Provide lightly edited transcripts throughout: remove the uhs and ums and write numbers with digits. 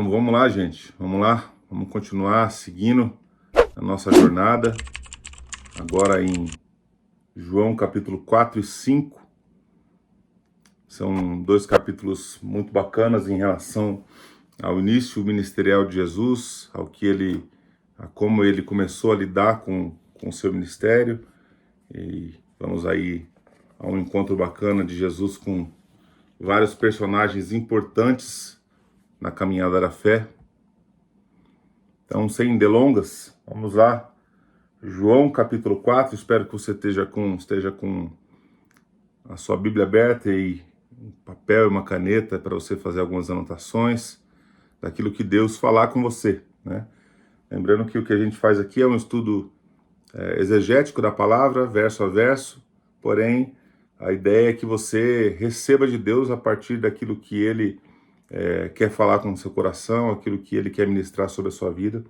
Então vamos lá, gente. Vamos lá. Vamos continuar seguindo a nossa jornada. Agora em João capítulo 4 e 5. São dois capítulos muito bacanas em relação ao início ministerial de Jesus, a como ele começou a lidar com o seu ministério. E vamos aí a um encontro bacana de Jesus com vários personagens importantes na caminhada da fé. Então, sem delongas, vamos lá. João capítulo 4, espero que você esteja com a sua Bíblia aberta e um papel e uma caneta para você fazer algumas anotações daquilo que Deus falar com você, né? Lembrando que o que a gente faz aqui é um estudo exegético da palavra, verso a verso, porém a ideia é que você receba de Deus a partir daquilo que Ele quer falar com o seu coração, aquilo que Ele quer ministrar sobre a sua vida.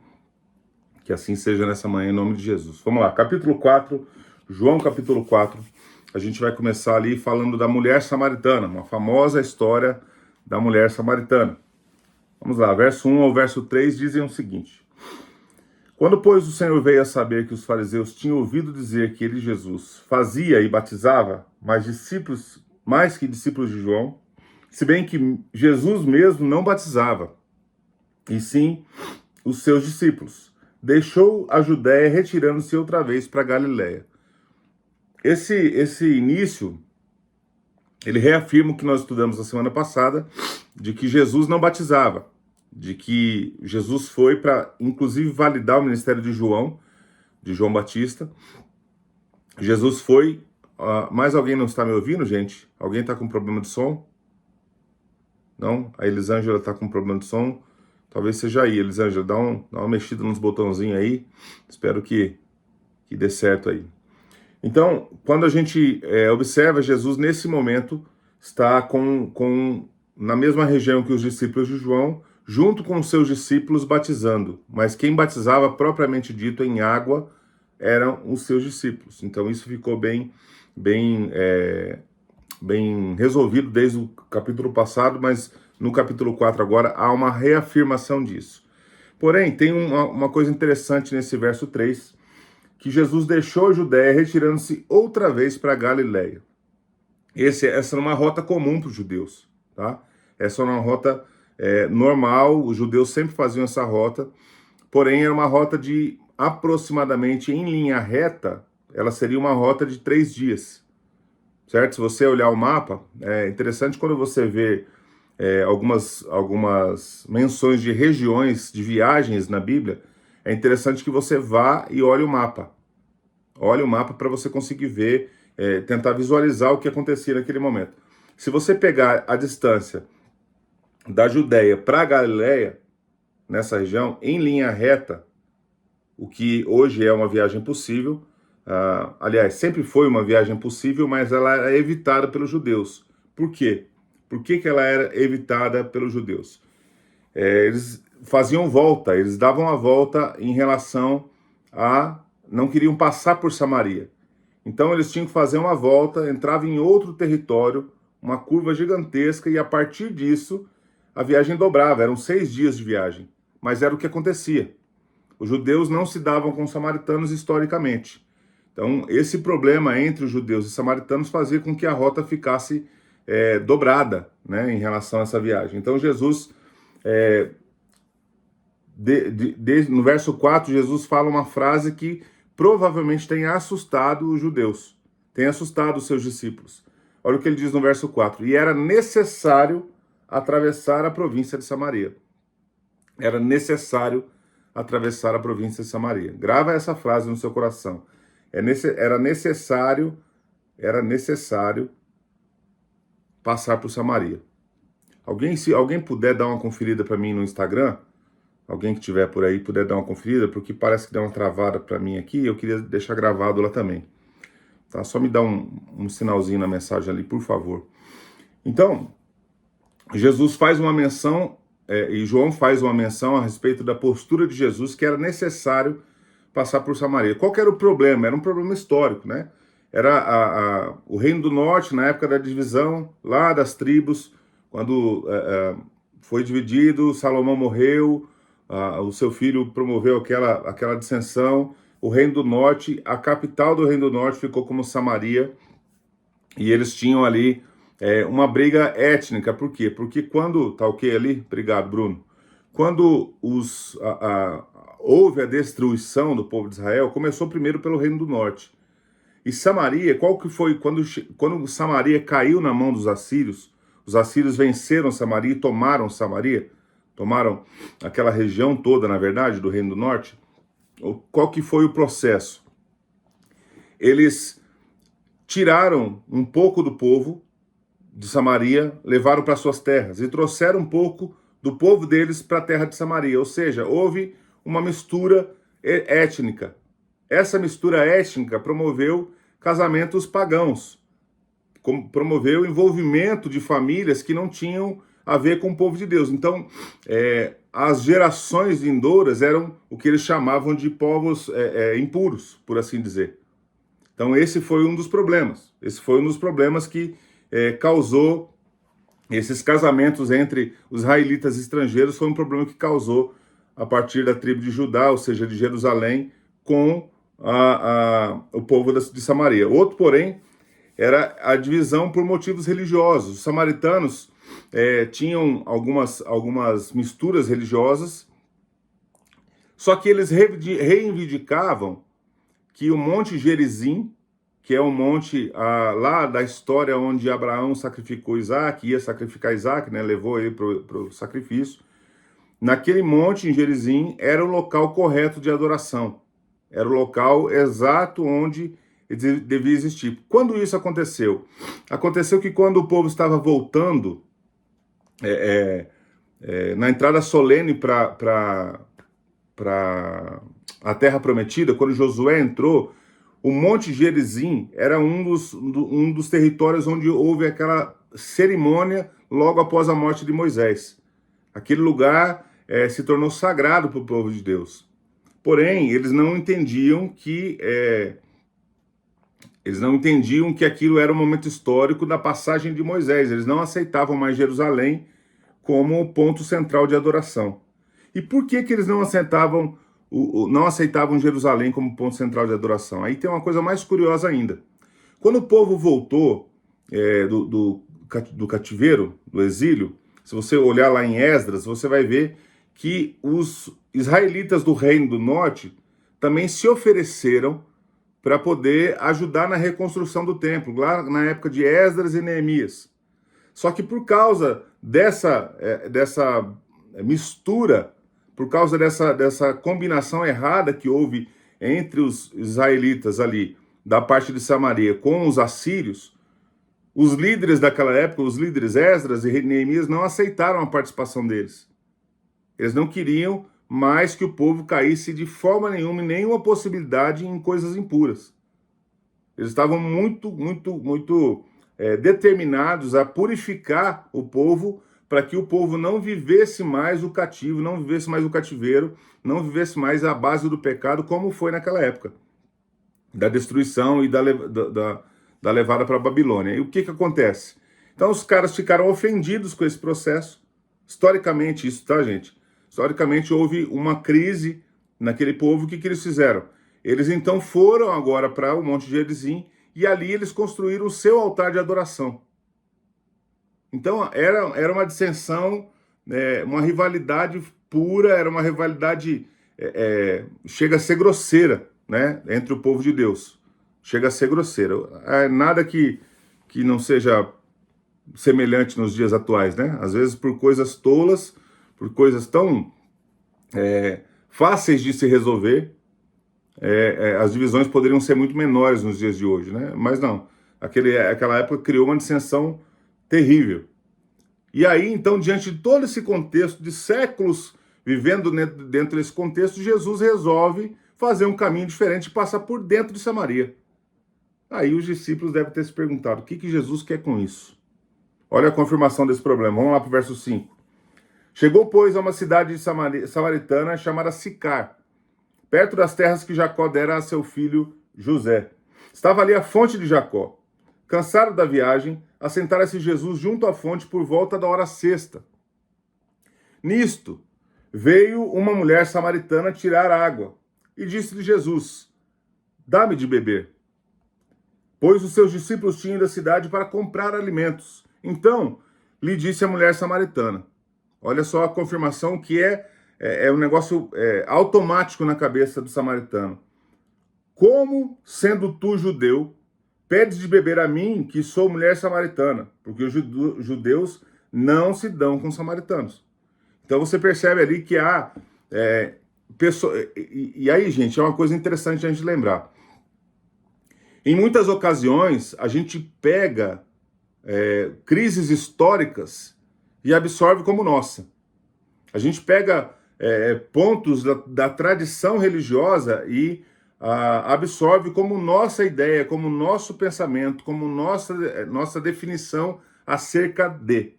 Que assim seja nessa manhã, em nome de Jesus. Vamos lá, capítulo 4, João capítulo 4. A gente vai começar ali falando da mulher samaritana, uma famosa história da mulher samaritana. Vamos lá, verso 1 ao verso 3 dizem o seguinte: Quando, pois, o Senhor veio a saber que os fariseus tinham ouvido dizer que ele, Jesus, fazia e batizava mais que discípulos de João, se bem que Jesus mesmo não batizava, e sim os seus discípulos, deixou a Judéia, retirando-se outra vez para Galiléia. Esse início, ele reafirma o que nós estudamos na semana passada, de que Jesus não batizava, de que Jesus foi para, inclusive, validar o ministério de João Batista. Jesus foi... mais alguém não está me ouvindo, gente? Alguém está com problema de som? Não? A Elisângela está com problema de som? Talvez seja aí, Elisângela, dá uma mexida nos botãozinhos aí. Espero que dê certo aí. Então, quando a gente observa, Jesus nesse momento está na mesma região que os discípulos de João, junto com os seus discípulos batizando. Mas quem batizava, propriamente dito, em água, eram os seus discípulos. Então isso ficou bem resolvido desde o capítulo passado, mas no capítulo 4 agora há uma reafirmação disso. Porém, tem uma coisa interessante nesse verso 3, que Jesus deixou a Judéia, retirando-se outra vez para Galiléia. Essa era uma rota comum para os judeus, tá? Essa era uma rota normal, os judeus sempre faziam essa rota, porém era uma rota de aproximadamente, em linha reta, ela seria uma rota de 3 dias, certo? Se você olhar o mapa, é interessante quando você vê algumas menções de regiões de viagens na Bíblia, é interessante que você vá e olhe o mapa. Olhe o mapa para você conseguir ver, tentar visualizar o que acontecia naquele momento. Se você pegar a distância da Judéia para Galiléia, nessa região, em linha reta, o que hoje é uma viagem possível, aliás, sempre foi uma viagem possível, mas ela era evitada pelos judeus. Por quê? Por que ela era evitada pelos judeus? Eles faziam volta, eles davam a volta em relação a... não queriam passar por Samaria. Então eles tinham que fazer uma volta, entrava em outro território, uma curva gigantesca, e a partir disso a viagem dobrava, eram 6 dias de viagem. Mas era o que acontecia. Os judeus não se davam com os samaritanos historicamente. Então esse problema entre os judeus e os samaritanos fazia com que a rota ficasse dobrada, né, em relação a essa viagem. Então Jesus... no verso 4, Jesus fala uma frase que provavelmente tem assustado os judeus, tem assustado os seus discípulos. Olha o que ele diz no verso 4: E era necessário atravessar a província de Samaria. Era necessário atravessar a província de Samaria. Grava essa frase no seu coração. Era necessário passar por Samaria. Se alguém puder dar uma conferida para mim no Instagram, alguém que estiver por aí puder dar uma conferida, porque parece que deu uma travada para mim aqui, eu queria deixar gravado lá também. Tá? Só me dá um sinalzinho na mensagem ali, por favor. Então, Jesus faz uma menção, e João faz uma menção a respeito da postura de Jesus, que era necessário passar por Samaria. Qual que era o problema? Era um problema histórico, né? Era o Reino do Norte, na época da divisão, lá das tribos, quando foi dividido, Salomão morreu, o seu filho promoveu aquela dissensão, o Reino do Norte, a capital do Reino do Norte ficou como Samaria, e eles tinham ali uma briga étnica. Por quê? Porque quando, tá ok ali? Obrigado, Bruno. Quando houve a destruição do povo de Israel, começou primeiro pelo Reino do Norte. E Samaria, qual que foi, quando Samaria caiu na mão dos assírios, os assírios venceram Samaria e tomaram Samaria, tomaram aquela região toda, na verdade, do Reino do Norte. Qual que foi o processo? Eles tiraram um pouco do povo de Samaria, levaram para suas terras e trouxeram um pouco do povo deles para a terra de Samaria. Ou seja, houve uma mistura étnica. Essa mistura étnica promoveu casamentos pagãos, promoveu o envolvimento de famílias que não tinham a ver com o povo de Deus. Então, as gerações vindouras eram o que eles chamavam de povos impuros, por assim dizer. Então, esse foi um dos problemas. Esse foi um dos problemas que causou esses casamentos entre os israelitas estrangeiros. Foi um problema que causou a partir da tribo de Judá, ou seja, de Jerusalém, com o povo de Samaria. Outro, porém, era a divisão por motivos religiosos. Os samaritanos tinham algumas misturas religiosas, só que eles reivindicavam que o Monte Gerizim, que é um monte lá da história onde Abraão sacrificou Isaac, ia sacrificar Isaac, né, levou ele para o sacrifício, naquele monte em Gerizim era o local correto de adoração, era o local exato onde ele devia existir. Quando isso aconteceu? Aconteceu que quando o povo estava voltando na entrada solene para a Terra Prometida, quando Josué entrou, o Monte Gerizim era um dos territórios onde houve aquela cerimônia logo após a morte de Moisés. Aquele lugar se tornou sagrado para o povo de Deus. Porém, eles não entendiam que aquilo era um momento histórico da passagem de Moisés. Eles não aceitavam mais Jerusalém como ponto central de adoração. E por que eles não aceitavam Jerusalém como ponto central de adoração? Aí tem uma coisa mais curiosa ainda. Quando o povo voltou do cativeiro, do exílio, se você olhar lá em Esdras, você vai ver que os israelitas do Reino do Norte também se ofereceram para poder ajudar na reconstrução do templo, lá na época de Esdras e Neemias. Só que por causa dessa mistura, por causa dessa combinação errada que houve entre os israelitas ali, da parte de Samaria, com os assírios, os líderes daquela época, os líderes Esdras e Neemias, não aceitaram a participação deles. Eles não queriam mais que o povo caísse de forma nenhuma, nenhuma possibilidade em coisas impuras. Eles estavam muito determinados a purificar o povo, para que o povo não vivesse mais o cativo, não vivesse mais o cativeiro, não vivesse mais a base do pecado, como foi naquela época, da destruição e da levada para a Babilônia. E o que acontece? Então os caras ficaram ofendidos com esse processo. Historicamente, isso, tá, gente? Historicamente houve uma crise naquele povo. O que eles fizeram? Eles então foram agora para o Monte Gerizim e ali eles construíram o seu altar de adoração. Então era uma dissensão, uma rivalidade pura, era uma rivalidade, chega a ser grosseira, né, entre o povo de Deus. Chega a ser grosseira. Nada que não seja semelhante nos dias atuais, né? Às vezes por coisas tolas, por coisas tão fáceis de se resolver, as divisões poderiam ser muito menores nos dias de hoje, né? Mas não, aquela época criou uma dissensão terrível. E aí, então, diante de todo esse contexto de séculos vivendo dentro desse contexto, Jesus resolve fazer um caminho diferente e passar por dentro de Samaria. Aí os discípulos devem ter se perguntado, o que Jesus quer com isso? Olha a confirmação desse problema. Vamos lá para o verso 5. Chegou, pois, a uma cidade samaritana chamada Sicar, perto das terras que Jacó dera a seu filho José. Estava ali a fonte de Jacó. Cansado da viagem, assentara-se Jesus junto à fonte por volta da hora sexta. Nisto, veio uma mulher samaritana tirar água, e disse-lhe Jesus: dá-me de beber. Pois os seus discípulos tinham ido à cidade para comprar alimentos. Então, lhe disse a mulher samaritana. Olha só a confirmação que é um negócio automático na cabeça do samaritano. Como, sendo tu judeu, pedes de beber a mim, que sou mulher samaritana? Porque os judeus não se dão com os samaritanos. Então você percebe ali que há pessoas... E aí, gente, é uma coisa interessante a gente lembrar. Em muitas ocasiões, a gente pega crises históricas e absorve como nossa. A gente pega pontos da tradição religiosa e absorve como nossa ideia, como nosso pensamento, como nossa definição acerca de.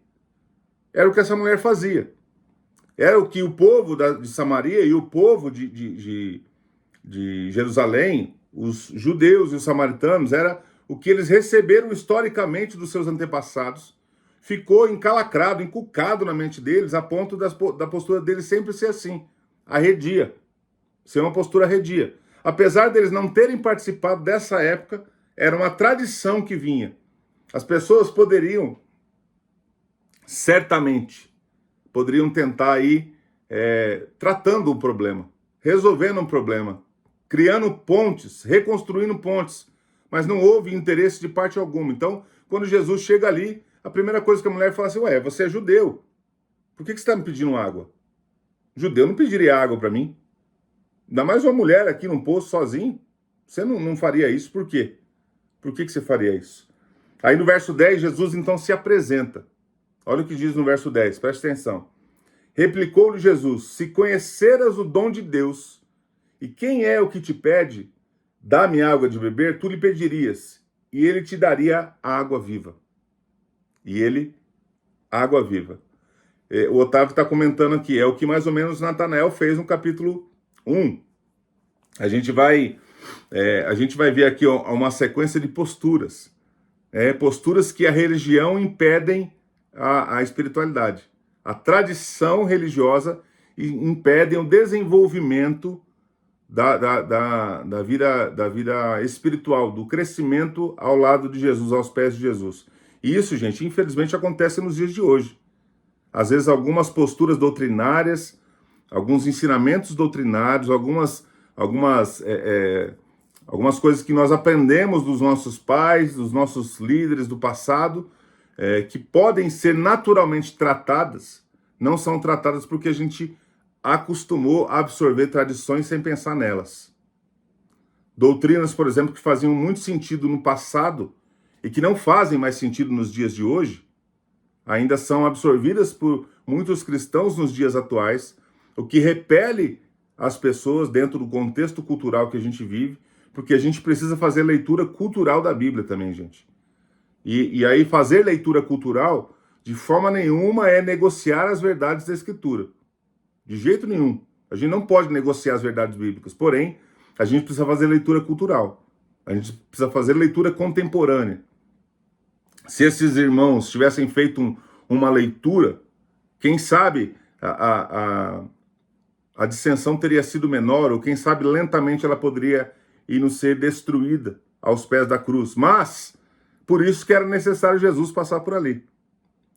Era o que essa mulher fazia. Era o que o povo de Samaria e o povo de Jerusalém, os judeus e os samaritanos, era o que eles receberam historicamente dos seus antepassados, ficou encalacrado, encucado na mente deles, a ponto da postura deles sempre ser assim, arredia, ser uma postura arredia. Apesar deles não terem participado dessa época, era uma tradição que vinha. As pessoas certamente, poderiam tentar ir tratando o problema, resolvendo um problema, criando pontes, reconstruindo pontes, mas não houve interesse de parte alguma. Então, quando Jesus chega ali, a primeira coisa que a mulher fala assim: ué, você é judeu, por que você está me pedindo água? Judeu não pediria água para mim. Ainda mais uma mulher aqui num poço sozinho. Você não faria isso, por quê? Por que você faria isso? Aí no verso 10, Jesus então se apresenta. Olha o que diz no verso 10, presta atenção. Replicou-lhe Jesus: se conheceras o dom de Deus, e quem é o que te pede, dá-me água de beber, tu lhe pedirias, e ele te daria água viva. E ele, água viva. O Otávio está comentando aqui, é o que mais ou menos Natanael fez no capítulo 1. A gente vai ver aqui uma sequência de posturas. Posturas que a religião impedem a espiritualidade. A tradição religiosa impedem o desenvolvimento da vida espiritual, do crescimento ao lado de Jesus, aos pés de Jesus. E isso, gente, infelizmente acontece nos dias de hoje. Às vezes algumas posturas doutrinárias, alguns ensinamentos doutrinários, algumas coisas que nós aprendemos dos nossos pais, dos nossos líderes do passado, que podem ser naturalmente tratadas, não são tratadas porque a gente acostumou a absorver tradições sem pensar nelas. Doutrinas, por exemplo, que faziam muito sentido no passado e que não fazem mais sentido nos dias de hoje, ainda são absorvidas por muitos cristãos nos dias atuais, o que repele as pessoas dentro do contexto cultural que a gente vive, porque a gente precisa fazer leitura cultural da Bíblia também, gente. E aí fazer leitura cultural, de forma nenhuma, é negociar as verdades da Escritura. De jeito nenhum. A gente não pode negociar as verdades bíblicas. Porém, a gente precisa fazer leitura cultural. A gente precisa fazer leitura contemporânea. Se esses irmãos tivessem feito uma leitura, quem sabe a dissensão teria sido menor, ou quem sabe lentamente ela poderia ir não ser destruída aos pés da cruz. Mas, por isso que era necessário Jesus passar por ali.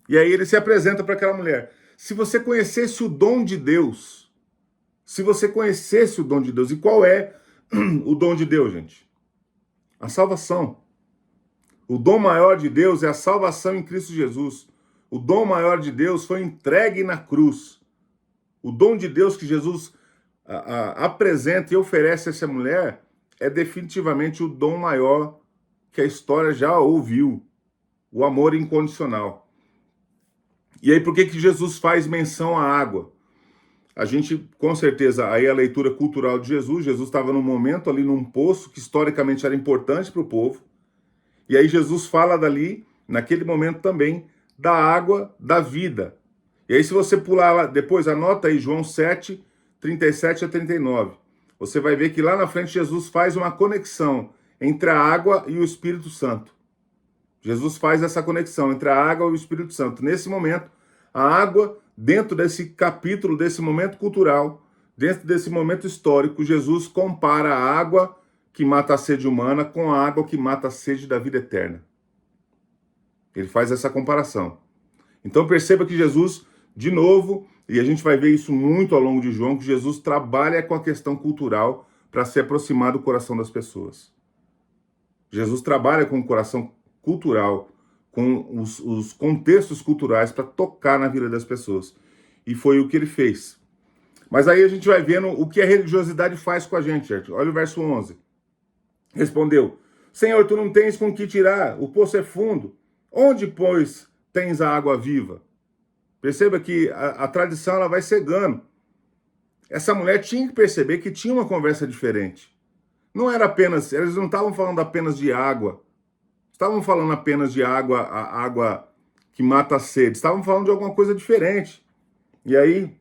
E aí ele se apresenta para aquela mulher. Se você conhecesse o dom de Deus, e qual é o dom de Deus, gente? A salvação. O dom maior de Deus é a salvação em Cristo Jesus. O dom maior de Deus foi entregue na cruz. O dom de Deus que Jesus apresenta e oferece a essa mulher é definitivamente o dom maior que a história já ouviu. O amor incondicional. E aí, por que Jesus faz menção à água? A gente, com certeza, aí a leitura cultural de Jesus estava num momento ali num poço que historicamente era importante para o povo. E aí Jesus fala dali, naquele momento também, da água da vida. E aí se você pular lá, depois anota aí João 7, 37 a 39. Você vai ver que lá na frente Jesus faz uma conexão entre a água e o Espírito Santo. Jesus faz essa conexão entre a água e o Espírito Santo. Nesse momento, a água dentro desse capítulo, desse momento cultural, dentro desse momento histórico, Jesus compara a água que mata a sede humana com a água que mata a sede da vida eterna. Ele faz essa comparação. Então perceba que Jesus, de novo, e a gente vai ver isso muito ao longo de João, que Jesus trabalha com a questão cultural para se aproximar do coração das pessoas. Jesus trabalha com o coração cultural, com os contextos culturais para tocar na vida das pessoas. E foi o que ele fez. Mas aí a gente vai vendo o que a religiosidade faz com a gente, gente. Olha o verso 11. Respondeu: Senhor, tu não tens com que tirar, o poço é fundo. Onde, pois, tens a água viva? Perceba que a tradição ela vai cegando. Essa mulher tinha que perceber que tinha uma conversa diferente. Não era apenas, eles não estavam falando apenas de água. Estavam falando apenas de água, a água que mata a sede. Estavam falando de alguma coisa diferente. E aí,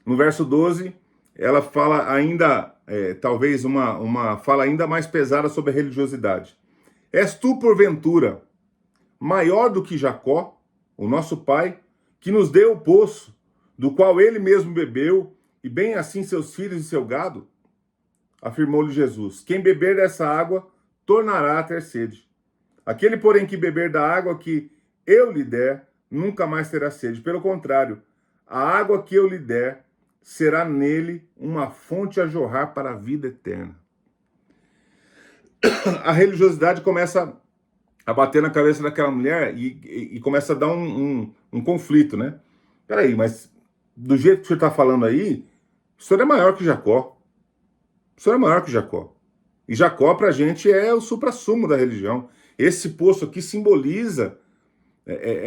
no verso 12, ela fala ainda, talvez uma fala ainda mais pesada sobre a religiosidade. És tu, porventura, maior do que Jacó, o nosso pai, que nos deu o poço, do qual ele mesmo bebeu, e bem assim seus filhos e seu gado? Afirmou-lhe Jesus: quem beber dessa água, tornará a ter sede. Aquele, porém, que beber da água que eu lhe der, nunca mais terá sede. Pelo contrário, a água que eu lhe der será nele uma fonte a jorrar para a vida eterna. A religiosidade começa a bater na cabeça daquela mulher e começa a dar um conflito, né? Peraí, mas do jeito que você está falando aí, o senhor é maior que Jacó. O senhor é maior que Jacó. E Jacó, para a gente, é o suprassumo da religião. Esse poço aqui simboliza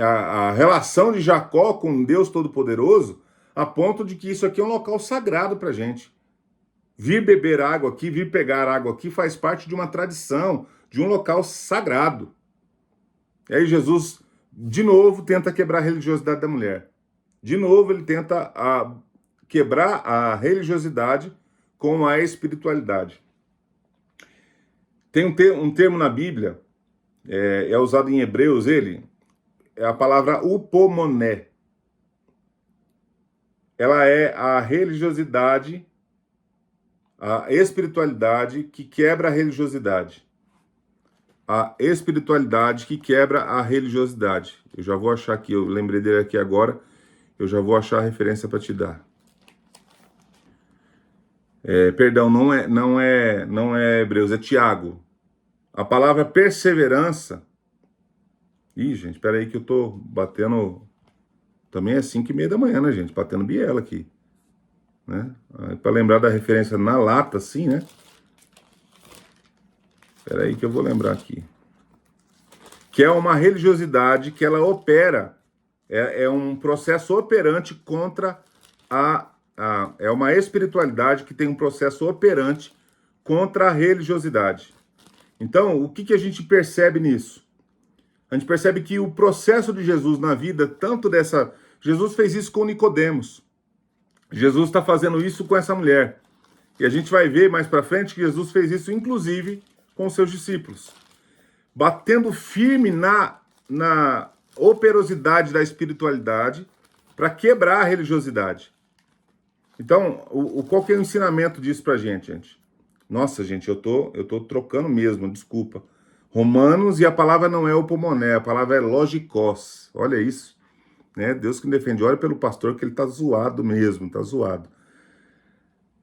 a relação de Jacó com Deus Todo-Poderoso, a ponto de que isso aqui é um local sagrado para a gente. Vir beber água aqui, vir pegar água aqui, faz parte de uma tradição, de um local sagrado. E aí Jesus, de novo, tenta quebrar a religiosidade da mulher. De novo, ele tenta quebrar a religiosidade com a espiritualidade. Tem um termo na Bíblia, é usado em Hebreus, é a palavra upomoné. Ela é a religiosidade, a espiritualidade que quebra a religiosidade. A espiritualidade que quebra a religiosidade. Eu já vou achar aqui, eu lembrei dele aqui agora, eu já vou achar a referência para te dar. Perdão, não é Hebreus, é Tiago. A palavra perseverança. Ih, gente, espera aí que eu tô batendo. Também é 5:30 da manhã, né, gente? Batendo biela aqui. Né? Para lembrar da referência na lata, assim, né? Espera aí que eu vou lembrar aqui. Que é uma religiosidade que ela opera. É um processo operante contra é uma espiritualidade que tem um processo operante contra a religiosidade. Então, o que a gente percebe nisso? A gente percebe que o processo de Jesus na vida, tanto dessa... Jesus fez isso com Nicodemos. Jesus está fazendo isso com essa mulher. E a gente vai ver mais para frente que Jesus fez isso, inclusive, com os seus discípulos. Batendo firme na operosidade da espiritualidade para quebrar a religiosidade. Então, qual que é o ensinamento disso pra gente? Nossa, gente, eu tô trocando mesmo, desculpa. Romanos, e a palavra não é opomoné, a palavra é logikos. Olha isso, né? Deus que me defende. Olha pelo pastor que ele tá zoado mesmo, tá zoado.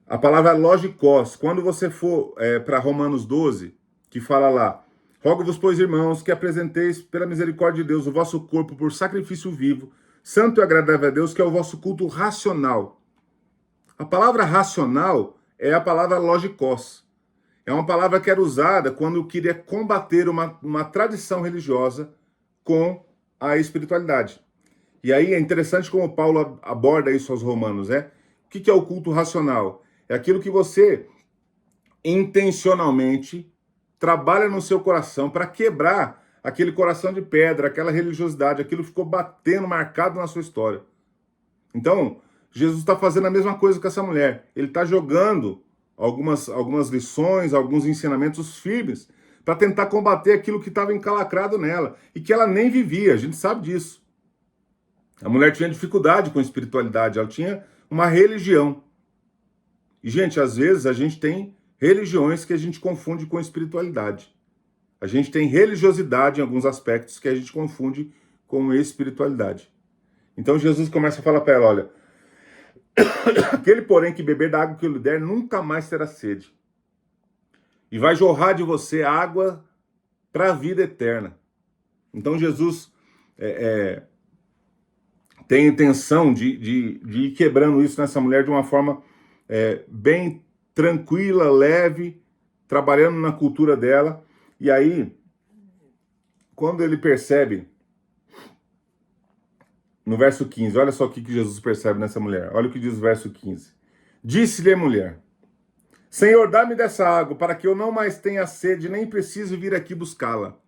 A palavra logikos, quando você for para Romanos 12, que fala lá: rogo-vos, pois, irmãos, que apresenteis pela misericórdia de Deus o vosso corpo por sacrifício vivo, santo e agradável a Deus, que é o vosso culto racional. A palavra racional é a palavra logikos. É uma palavra que era usada quando queria combater uma tradição religiosa com a espiritualidade. E aí é interessante como Paulo aborda isso aos romanos, né? O que é o culto racional? É aquilo que você intencionalmente trabalha no seu coração para quebrar aquele coração de pedra, aquela religiosidade, aquilo que ficou batendo, marcado na sua história. Então, Jesus está fazendo a mesma coisa com essa mulher. Ele está jogando algumas lições, alguns ensinamentos firmes para tentar combater aquilo que estava encalacrado nela e que ela nem vivia. A gente sabe disso. A mulher tinha dificuldade com espiritualidade, ela tinha uma religião. E, gente, às vezes a gente tem religiões que a gente confunde com espiritualidade. A gente tem religiosidade em alguns aspectos que a gente confunde com espiritualidade. Então Jesus começa a falar para ela, olha, aquele porém que beber da água que eu lhe der nunca mais terá sede. E vai jorrar de você água para a vida eterna. Então Jesus tem intenção de ir quebrando isso nessa mulher de uma forma bem tranquila, leve, trabalhando na cultura dela. E aí, quando ele percebe, no verso 15, olha só o que Jesus percebe nessa mulher. Olha o que diz o verso 15. Disse-lhe a mulher, Senhor, dá-me dessa água, para que eu não mais tenha sede, nem preciso vir aqui buscá-la.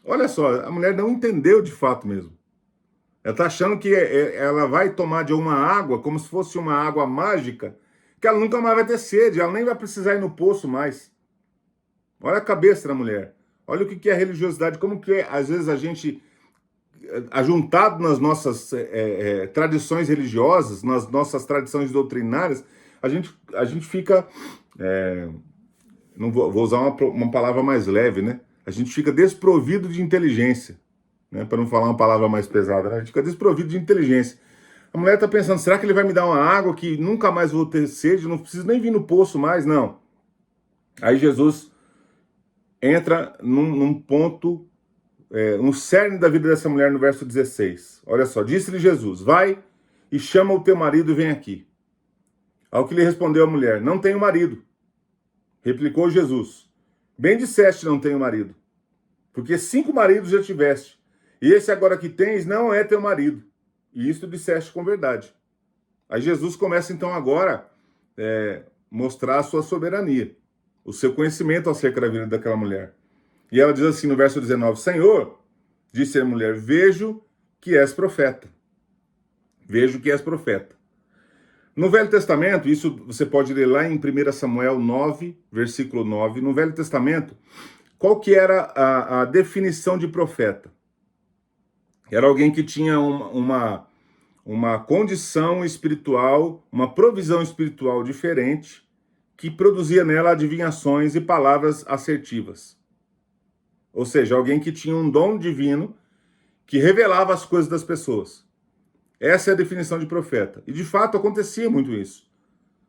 Olha só, a mulher não entendeu de fato mesmo. Ela está achando que ela vai tomar de uma água, como se fosse uma água mágica, que ela nunca mais vai ter sede, ela nem vai precisar ir no poço mais. Olha a cabeça da mulher. Olha o que é religiosidade, como que às vezes a gente, ajuntado nas nossas tradições religiosas, nas nossas tradições doutrinárias, a gente fica, não vou usar uma palavra mais leve, né? A gente fica desprovido de inteligência, né? Para não falar uma palavra mais pesada, né? A gente fica desprovido de inteligência. A mulher está pensando, será que ele vai me dar uma água que nunca mais vou ter sede, não preciso nem vir no poço mais? Não. Aí Jesus entra num ponto, no cerne da vida dessa mulher no verso 16. Olha só, disse-lhe Jesus, vai e chama o teu marido e vem aqui. Ao que lhe respondeu a mulher, não tenho marido. Replicou Jesus, bem disseste não tenho marido, porque 5 maridos já tiveste, e esse agora que tens não é teu marido. E isso disseste com verdade. Aí Jesus começa então agora mostrar a sua soberania, o seu conhecimento acerca da vida daquela mulher. E ela diz assim no verso 19, Senhor, disse a mulher, vejo que és profeta. Vejo que és profeta. No Velho Testamento, isso você pode ler lá em 1 Samuel 9, versículo 9, no Velho Testamento, qual que era a definição de profeta? Era alguém que tinha uma condição espiritual, uma provisão espiritual diferente, que produzia nela adivinhações e palavras assertivas. Ou seja, alguém que tinha um dom divino que revelava as coisas das pessoas. Essa é a definição de profeta. E de fato acontecia muito isso.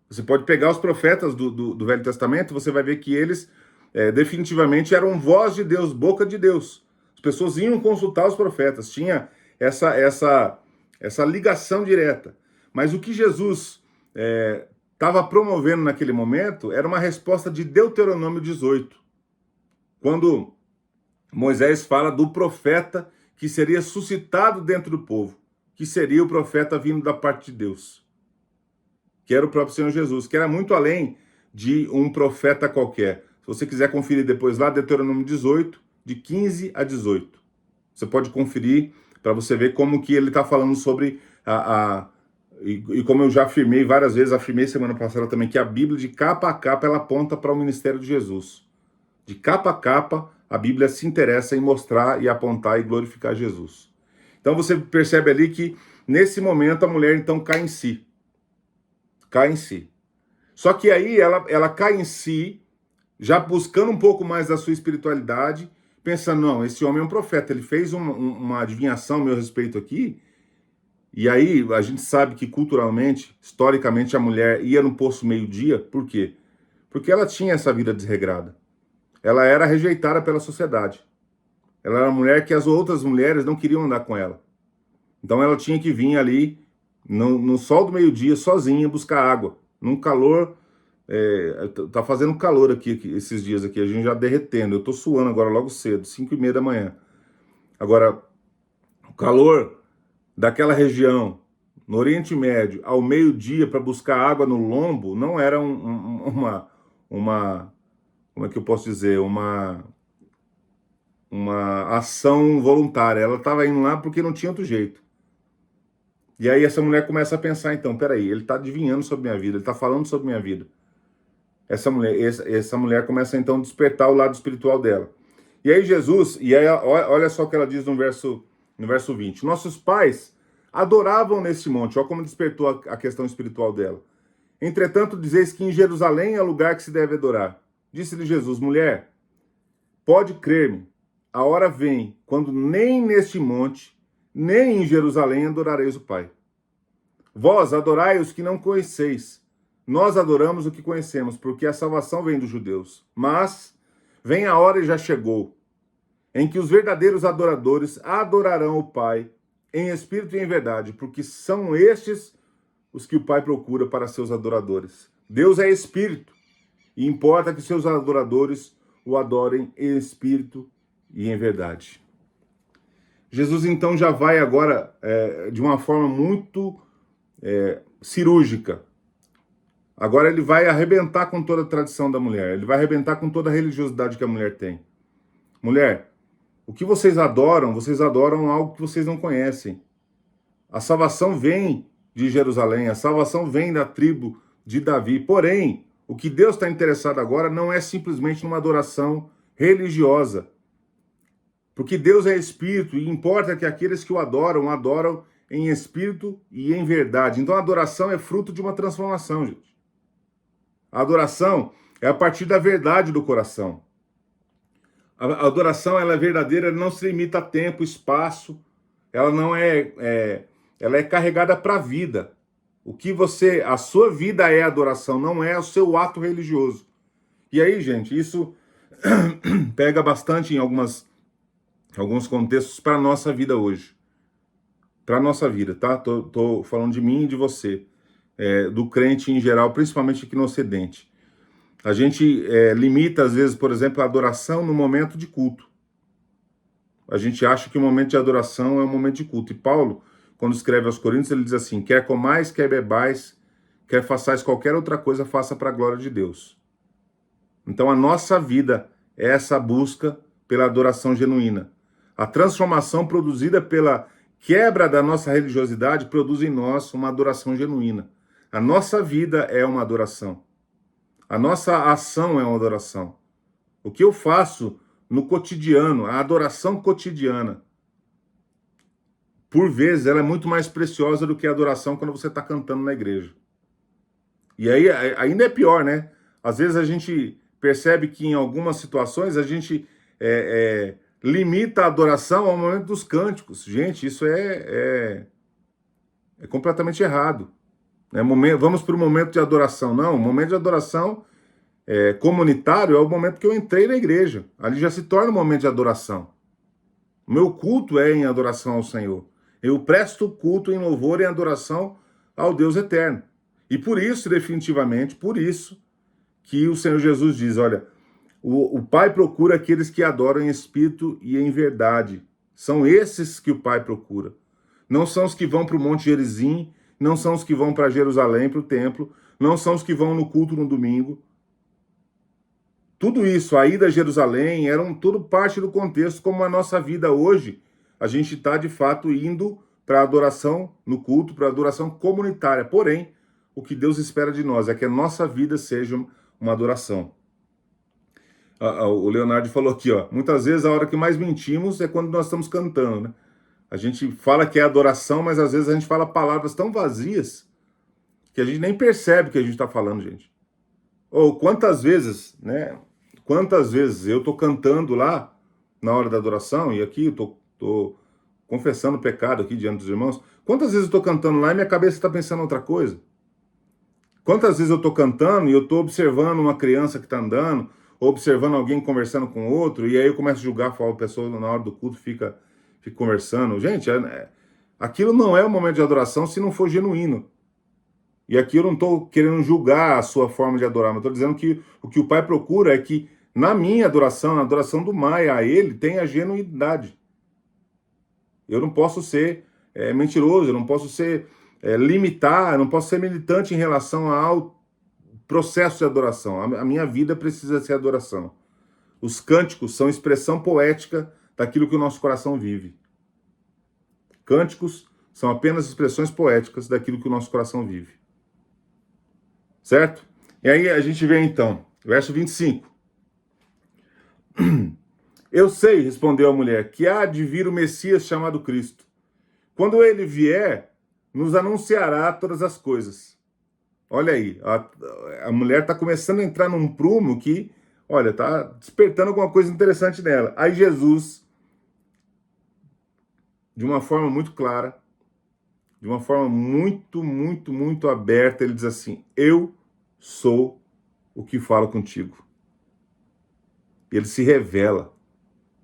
Você pode pegar os profetas do Velho Testamento, você vai ver que eles definitivamente eram voz de Deus, boca de Deus. As pessoas iam consultar os profetas, tinha essa ligação direta. Mas o que Jesus estava promovendo naquele momento era uma resposta de Deuteronômio 18. Quando Moisés fala do profeta que seria suscitado dentro do povo, que seria o profeta vindo da parte de Deus, que era o próprio Senhor Jesus, que era muito além de um profeta qualquer. Se você quiser conferir depois lá, Deuteronômio 18, de 15 a 18. Você pode conferir para você ver como que ele está falando sobre e como eu já afirmei várias vezes, afirmei semana passada também, que a Bíblia de capa a capa ela aponta para o ministério de Jesus. De capa a capa, a Bíblia se interessa em mostrar e apontar e glorificar Jesus. Então você percebe ali que, nesse momento, a mulher então cai em si. Cai em si. Só que aí ela cai em si, já buscando um pouco mais da sua espiritualidade, pensando, não, esse homem é um profeta, ele fez uma adivinhação a meu respeito aqui, e aí a gente sabe que culturalmente, historicamente, a mulher ia no poço meio-dia, por quê? Porque ela tinha essa vida desregrada. Ela era rejeitada pela sociedade. Ela era uma mulher que as outras mulheres não queriam andar com ela. Então ela tinha que vir ali, no sol do meio-dia, sozinha, buscar água. Num calor, tá fazendo calor aqui esses dias aqui, a gente já derretendo. Eu tô suando agora logo cedo, 5h30 da manhã. Agora, o calor daquela região, no Oriente Médio, ao meio-dia, para buscar água no lombo, não era uma como é que eu posso dizer, uma ação voluntária. Ela estava indo lá porque não tinha outro jeito. E aí essa mulher começa a pensar, então, peraí, ele está adivinhando sobre minha vida, ele está falando sobre minha vida. Essa mulher começa então a despertar o lado espiritual dela. E aí Jesus, olha só o que ela diz no verso 20. Nossos pais adoravam neste monte. Olha como despertou a questão espiritual dela. Entretanto, dizeis que em Jerusalém é o lugar que se deve adorar. Disse-lhe Jesus, mulher, pode crer-me, a hora vem, quando nem neste monte, nem em Jerusalém adorareis o Pai. Vós adorai os que não conheceis. Nós adoramos o que conhecemos, porque a salvação vem dos judeus. Mas vem a hora e já chegou, em que os verdadeiros adoradores adorarão o Pai em espírito e em verdade, porque são estes os que o Pai procura para seus adoradores. Deus é espírito, e importa que seus adoradores o adorem em espírito e em verdade. Jesus então já vai agora de uma forma muito cirúrgica. Agora ele vai arrebentar com toda a tradição da mulher, ele vai arrebentar com toda a religiosidade que a mulher tem. Mulher, o que vocês adoram algo que vocês não conhecem. A salvação vem de Jerusalém, a salvação vem da tribo de Davi. Porém, o que Deus está interessado agora não é simplesmente numa adoração religiosa. Porque Deus é espírito e importa que aqueles que o adoram em espírito e em verdade. Então a adoração é fruto de uma transformação, gente. A adoração é a partir da verdade do coração. A adoração ela é verdadeira, ela não se limita a tempo, espaço. Ela não ela é carregada para a vida. A sua vida é adoração, não é o seu ato religioso. E aí, gente, isso pega bastante em alguns contextos para a nossa vida hoje. Para a nossa vida, tá? Tô falando de mim e de você, do crente em geral, principalmente aqui no Ocidente. A gente limita, às vezes, por exemplo, a adoração no momento de culto. A gente acha que o momento de adoração é um momento de culto. E Paulo, quando escreve aos Coríntios, ele diz assim, quer comais, quer bebais, quer façais qualquer outra coisa, faça para a glória de Deus. Então a nossa vida é essa busca pela adoração genuína. A transformação produzida pela quebra da nossa religiosidade produz em nós uma adoração genuína. A nossa vida é uma adoração. A nossa ação é uma adoração. O que eu faço no cotidiano, a adoração cotidiana, por vezes ela é muito mais preciosa do que a adoração quando você está cantando na igreja. E aí ainda é pior, né? Às vezes a gente percebe que em algumas situações a gente limita a adoração ao momento dos cânticos. Gente, isso é completamente errado. Vamos para o momento de adoração. Não, o momento de adoração comunitário é o momento que eu entrei na igreja. Ali já se torna um momento de adoração. O meu culto é em adoração ao Senhor. Eu presto culto em louvor e adoração ao Deus eterno. E por isso, definitivamente, por isso que o Senhor Jesus diz, olha, o Pai procura aqueles que adoram em espírito e em verdade. São esses que o Pai procura. Não são os que vão para o Monte Gerizim, não são os que vão para Jerusalém, para o templo, não são os que vão no culto no domingo. Tudo isso, a ida a Jerusalém, eram tudo parte do contexto, como a nossa vida hoje. A gente está, de fato, indo para a adoração no culto, para a adoração comunitária. Porém, o que Deus espera de nós é que a nossa vida seja uma adoração. O Leonardo falou aqui, ó, muitas vezes a hora que mais mentimos é quando nós estamos cantando, né? A gente fala que é adoração, mas às vezes a gente fala palavras tão vazias que a gente nem percebe o que a gente está falando, gente. Ou quantas vezes, né? Quantas vezes eu estou cantando lá na hora da adoração, e aqui eu tô confessando o pecado aqui diante dos irmãos. Quantas vezes eu estou cantando lá e minha cabeça está pensando em outra coisa? Quantas vezes eu estou cantando e eu estou observando uma criança que está andando, ou observando alguém conversando com outro, e aí eu começo a julgar, falo, a pessoa na hora do culto fica conversando. Gente, aquilo não é um momento de adoração se não for genuíno. E aqui eu não estou querendo julgar a sua forma de adorar, mas estou dizendo que o que o Pai procura é que na minha adoração, na adoração do Maia, a Ele, tenha genuidade. Eu não posso ser mentiroso, eu não posso ser limitar, eu não posso ser militante em relação ao processo de adoração. A minha vida precisa ser adoração. Os cânticos são expressão poética daquilo que o nosso coração vive. Cânticos são apenas expressões poéticas daquilo que o nosso coração vive. Certo? E aí a gente vê então, verso 25. Eu sei, respondeu a mulher, que há de vir o Messias chamado Cristo. Quando ele vier, nos anunciará todas as coisas. Olha aí, a mulher está começando a entrar num prumo que, olha, está despertando alguma coisa interessante nela. Aí Jesus, de uma forma muito clara, de uma forma muito aberta, ele diz assim: eu sou o que falo contigo. Ele se revela,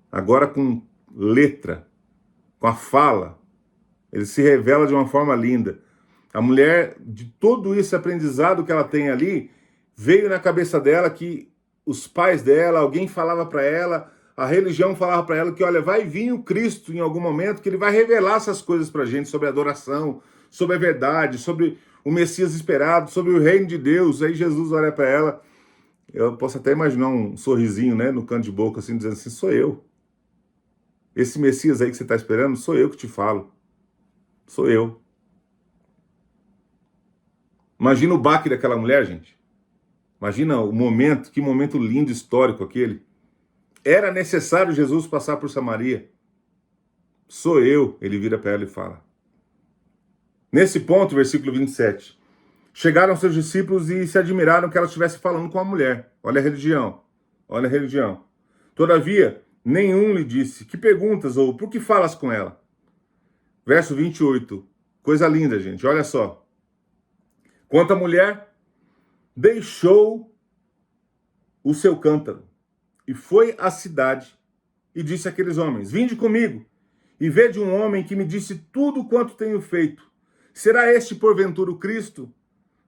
agora com letra, com a fala, ele se revela de uma forma linda. A mulher, de todo esse aprendizado que ela tem ali, veio na cabeça dela que os pais dela, alguém falava para ela, a religião falava para ela que, olha, vai vir o Cristo em algum momento, que ele vai revelar essas coisas para a gente, sobre a adoração, sobre a verdade, sobre o Messias esperado, sobre o reino de Deus. Aí Jesus olha para ela, eu posso até imaginar um sorrisinho, né, no canto de boca, assim, dizendo assim: sou eu. Esse Messias aí que você está esperando, sou eu que te falo. Sou eu. Imagina o baque daquela mulher, gente. Imagina o momento, que momento lindo, histórico aquele. Era necessário Jesus passar por Samaria. Sou eu, ele vira para ela e fala. Nesse ponto, versículo 27. Chegaram seus discípulos e se admiraram que ela estivesse falando com a mulher. Olha a religião. Olha a religião. Todavia, nenhum lhe disse: que perguntas ou por que falas com ela? Verso 28. Coisa linda, gente. Olha só. Quanto à mulher, deixou o seu cântaro e foi à cidade e disse àqueles homens: vinde comigo e vede um homem que me disse tudo quanto tenho feito. Será este porventura o Cristo?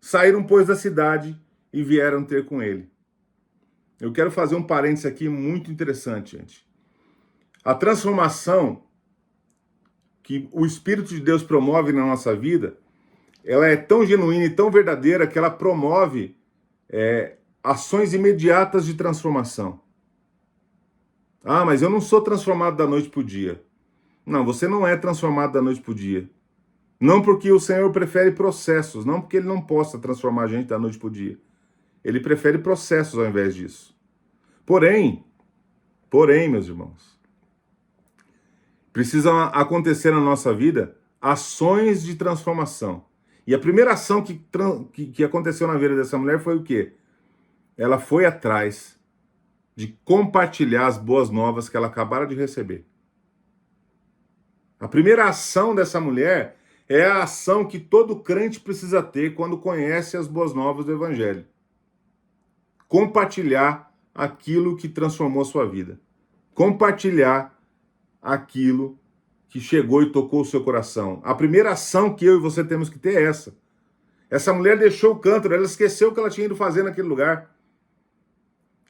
Saíram, pois, da cidade e vieram ter com ele. Eu quero fazer um parênteses aqui muito interessante, gente. A transformação que o Espírito de Deus promove na nossa vida, ela é tão genuína e tão verdadeira que ela promove ações imediatas de transformação. Ah, mas eu não sou transformado da noite para o dia. Não, você não é transformado da noite para o dia. Não porque o Senhor prefere processos, não porque ele não possa transformar a gente da noite para o dia. Ele prefere processos ao invés disso. Porém, meus irmãos, precisam acontecer na nossa vida ações de transformação. E a primeira ação que aconteceu na vida dessa mulher foi o quê? Ela foi atrás de compartilhar as boas novas que ela acabara de receber. A primeira ação dessa mulher é a ação que todo crente precisa ter quando conhece as boas novas do Evangelho. Compartilhar aquilo que transformou a sua vida. Compartilhar aquilo que chegou e tocou o seu coração. A primeira ação que eu e você temos que ter é essa. Essa mulher deixou o cântaro, ela esqueceu o que ela tinha ido fazer naquele lugar.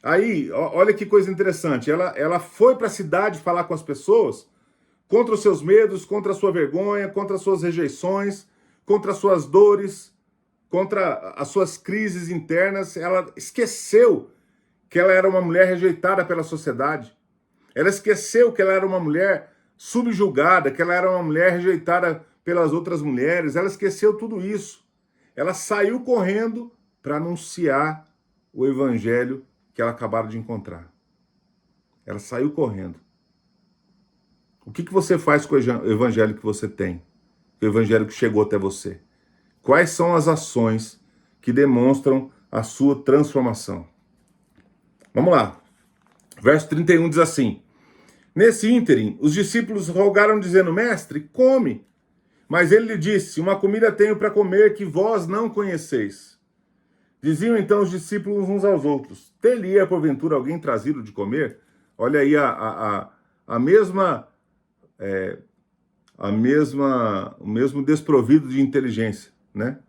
Aí, olha que coisa interessante, ela foi para a cidade falar com as pessoas contra os seus medos, contra a sua vergonha, contra as suas rejeições, contra as suas dores, contra as suas crises internas. Ela esqueceu que ela era uma mulher rejeitada pela sociedade. Ela esqueceu que ela era uma mulher subjugada, que ela era uma mulher rejeitada pelas outras mulheres. Ela esqueceu tudo isso. Ela saiu correndo para anunciar o evangelho que ela acabara de encontrar. Ela saiu correndo. O que você faz com o evangelho que você tem? O evangelho que chegou até você? Quais são as ações que demonstram a sua transformação? Vamos lá. Verso 31 diz assim: nesse ínterim, os discípulos rogaram dizendo: mestre, come. Mas ele lhe disse: uma comida tenho para comer que vós não conheceis. Diziam então os discípulos uns aos outros: ter-lhe-ia porventura alguém trazido de comer? Olha aí o mesmo desprovido de inteligência, né?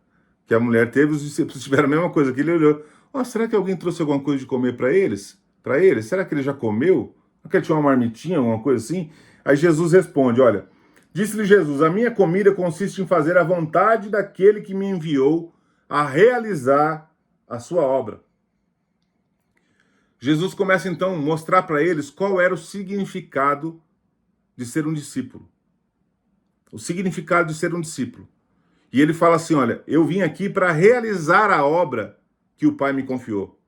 Que a mulher teve, os discípulos tiveram a mesma coisa. Que ele olhou: será que alguém trouxe alguma coisa de comer para eles? Para eles? Será que ele já comeu? Será que ele tinha uma marmitinha, alguma coisa assim? Aí Jesus responde: olha, disse-lhe Jesus: a minha comida consiste em fazer a vontade daquele que me enviou a realizar a sua obra. Jesus começa então a mostrar para eles qual era o significado de ser um discípulo. O significado de ser um discípulo. E ele fala assim: olha, eu vim aqui para realizar a obra que o Pai me confiou.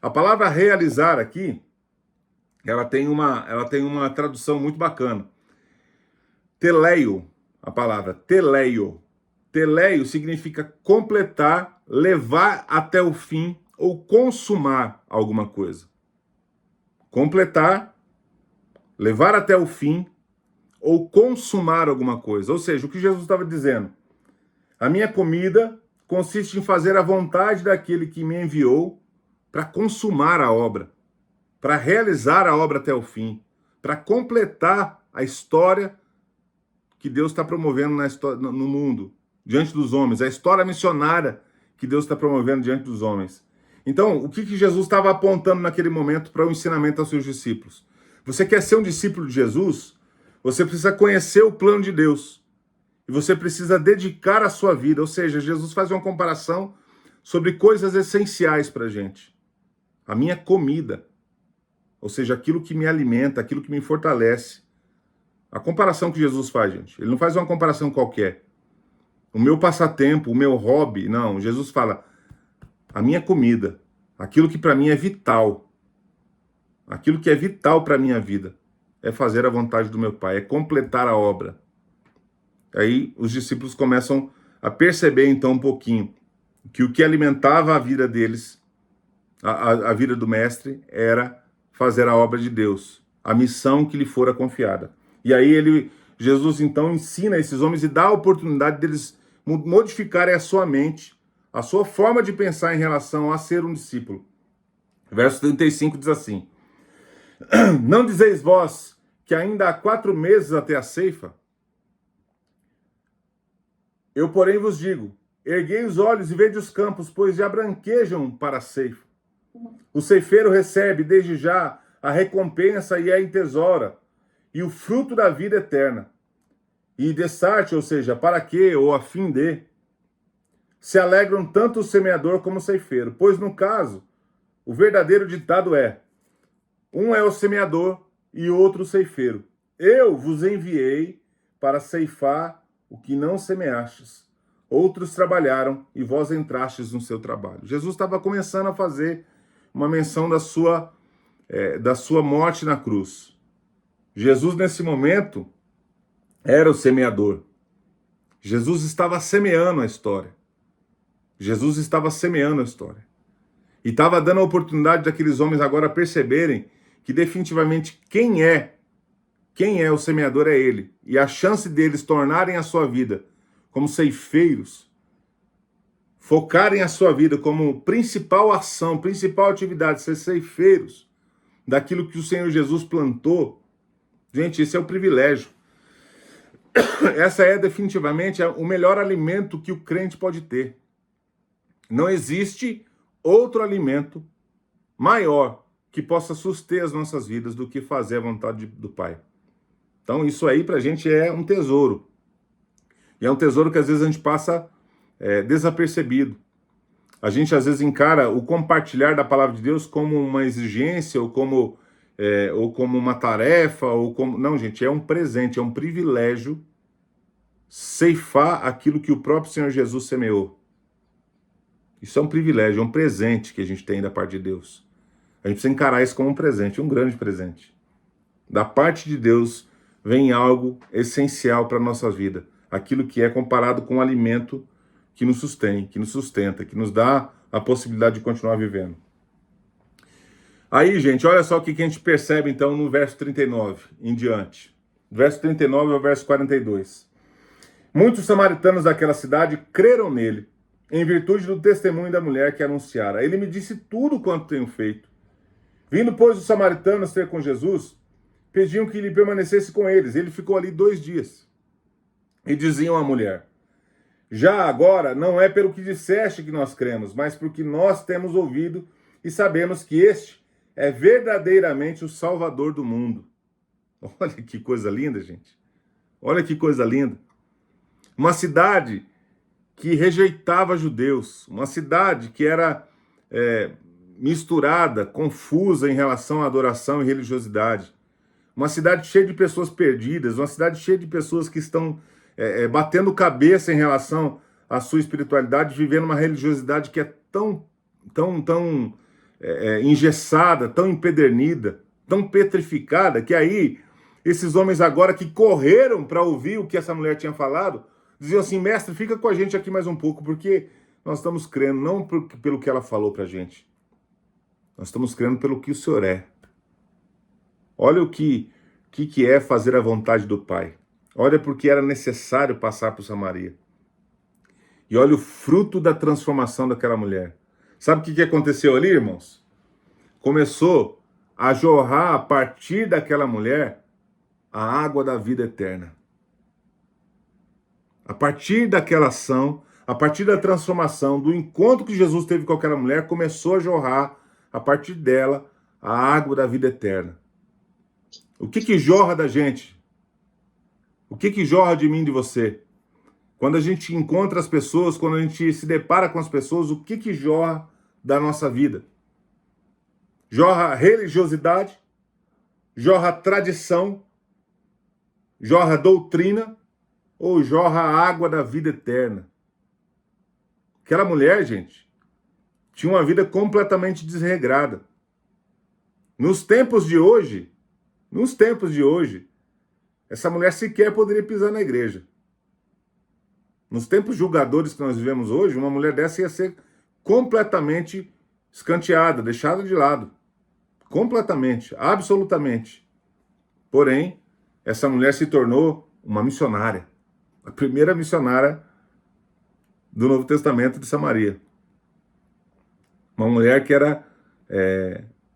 A palavra realizar aqui, ela tem uma tradução muito bacana. Teleio, a palavra teleio. Teleio significa completar, levar até o fim ou consumar alguma coisa. Completar, levar até o fim ou consumar alguma coisa. Ou seja, o que Jesus estava dizendo? A minha comida consiste em fazer a vontade daquele que me enviou para consumar a obra, para realizar a obra até o fim, para completar a história que Deus está promovendo no mundo, diante dos homens, a história missionária que Deus está promovendo diante dos homens. Então, o que Jesus estava apontando naquele momento para o ensinamento aos seus discípulos? Você quer ser um discípulo de Jesus? Você precisa conhecer o plano de Deus. E você precisa dedicar a sua vida. Ou seja, Jesus faz uma comparação sobre coisas essenciais para a gente. A minha comida. Ou seja, aquilo que me alimenta, aquilo que me fortalece. A comparação que Jesus faz, gente. Ele não faz uma comparação qualquer. O meu passatempo, o meu hobby. Não, Jesus fala, a minha comida. Aquilo que para mim é vital. Aquilo que é vital para a minha vida. É fazer a vontade do meu Pai, é completar a obra. Aí os discípulos começam a perceber então um pouquinho que o que alimentava a vida deles, a vida do mestre, era fazer a obra de Deus, a missão que lhe fora confiada. E aí Jesus então ensina esses homens e dá a oportunidade deles modificarem a sua mente, a sua forma de pensar em relação a ser um discípulo. Verso 35 diz assim, não dizeis vós que ainda há 4 meses até a ceifa? Eu, porém, vos digo, erguei os olhos e vede os campos, pois já branquejam para a ceifa. O ceifeiro recebe desde já a recompensa e a entesoura, e o fruto da vida eterna. E destarte, ou seja, para que, ou a fim de, se alegram tanto o semeador como o ceifeiro. Pois no caso, o verdadeiro ditado é, um é o semeador e outro o ceifeiro. Eu vos enviei para ceifar o que não semeastes. Outros trabalharam e vós entrastes no seu trabalho. Jesus estava começando a fazer uma menção da sua morte na cruz. Jesus, nesse momento, era o semeador. Jesus estava semeando a história. Jesus estava semeando a história. E estava dando a oportunidade daqueles homens agora perceberem que definitivamente quem é o semeador é ele. E a chance deles tornarem a sua vida como ceifeiros, focarem a sua vida como principal ação, principal atividade, ser ceifeiros daquilo que o Senhor Jesus plantou. Gente, esse é o privilégio. Essa é definitivamente o melhor alimento que o crente pode ter. Não existe outro alimento maior que possa suster as nossas vidas do que fazer a vontade do Pai. Então isso aí pra gente é um tesouro. E é um tesouro que às vezes a gente passa desapercebido. A gente às vezes encara o compartilhar da palavra de Deus como uma exigência ou como uma tarefa. Não, gente, é um presente, é um privilégio ceifar aquilo que o próprio Senhor Jesus semeou. Isso é um privilégio, é um presente que a gente tem da parte de Deus. A gente precisa encarar isso como um presente, um grande presente. Da parte de Deus vem algo essencial para a nossa vida. Aquilo que é comparado com um alimento que nos sustém, que nos sustenta, que nos dá a possibilidade de continuar vivendo. Aí, gente, olha só o que a gente percebe então no verso 39 em diante. Verso 39 ao verso 42. Muitos samaritanos daquela cidade creram nele, em virtude do testemunho da mulher que anunciara. Ele me disse tudo quanto tenho feito. Vindo, pois, os samaritanos ter com Jesus, pediam que ele permanecesse com eles. Ele ficou ali 2 dias. E diziam à mulher, já agora não é pelo que disseste que nós cremos, mas porque nós temos ouvido e sabemos que este é verdadeiramente o Salvador do mundo. Olha que coisa linda, gente. Olha que coisa linda. Uma cidade que rejeitava judeus, uma cidade que era misturada, confusa em relação à adoração e religiosidade, uma cidade cheia de pessoas perdidas, uma cidade cheia de pessoas que estão batendo cabeça em relação à sua espiritualidade, vivendo uma religiosidade que é tão engessada, tão empedernida, tão petrificada, que aí Esses homens agora que correram para ouvir o que essa mulher tinha falado, diziam assim: mestre, fica com a gente aqui mais um pouco, porque nós estamos crendo não pelo que ela falou para a gente. Nós estamos crendo pelo que o Senhor é. Olha o que é fazer a vontade do Pai. Olha porque era necessário passar por Samaria. E olha o fruto da transformação daquela mulher. Sabe o que aconteceu ali, irmãos? Começou a jorrar a partir daquela mulher a água da vida eterna. A partir daquela ação, a partir da transformação, do encontro que Jesus teve com aquela mulher, começou a jorrar, a partir dela, a água da vida eterna. O que jorra da gente? O que jorra de mim e de você? Quando a gente encontra as pessoas, quando a gente se depara com as pessoas, o que jorra da nossa vida? Jorra religiosidade? Jorra tradição? Jorra doutrina? Ou jorra a água da vida eterna? Aquela mulher, gente, tinha uma vida completamente desregrada. Nos tempos de hoje, essa mulher sequer poderia pisar na igreja. Nos tempos julgadores que nós vivemos hoje, uma mulher dessa ia ser completamente escanteada, deixada de lado. Completamente, absolutamente. Porém, essa mulher se tornou uma missionária. A primeira missionária do Novo Testamento de Samaria. Uma mulher que era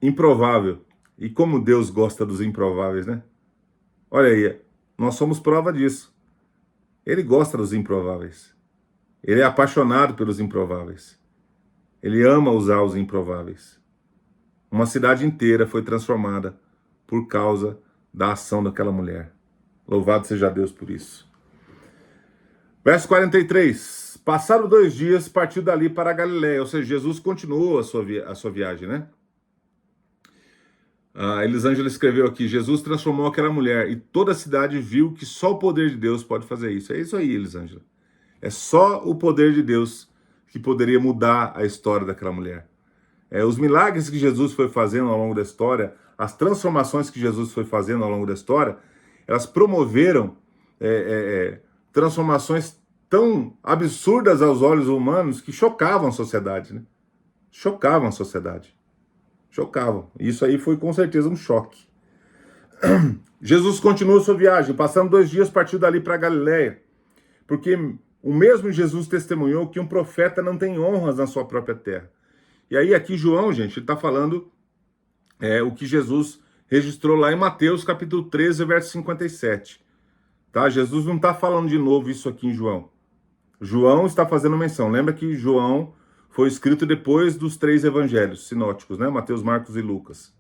improvável. E como Deus gosta dos improváveis, né? Olha aí, nós somos prova disso. Ele gosta dos improváveis. Ele é apaixonado pelos improváveis. Ele ama usar os improváveis. Uma cidade inteira foi transformada por causa da ação daquela mulher. Louvado seja Deus por isso. Verso 43. Passaram 2 dias, partiu dali para a Galiléia. Ou seja, Jesus continuou a sua viagem, né? A Elisângela escreveu aqui: Jesus transformou aquela mulher e toda a cidade viu que só o poder de Deus pode fazer isso. É isso aí, Elisângela. É só o poder de Deus que poderia mudar a história daquela mulher. Os milagres que Jesus foi fazendo ao longo da história, as transformações que Jesus foi fazendo ao longo da história, elas promoveram transformações tão absurdas aos olhos humanos que chocavam a sociedade, né? Chocavam a sociedade. Chocavam. Isso aí foi com certeza um choque. Jesus continuou sua viagem. Passando 2 dias, partiu dali para a Galiléia. Porque o mesmo Jesus testemunhou que um profeta não tem honras na sua própria terra. E aí aqui João, gente, ele está falando o que Jesus registrou lá em Mateus capítulo 13, verso 57. Tá? Jesus não está falando de novo isso aqui em João. João está fazendo menção. Lembra que João foi escrito depois dos 3 evangelhos sinóticos, né? Mateus, Marcos e Lucas.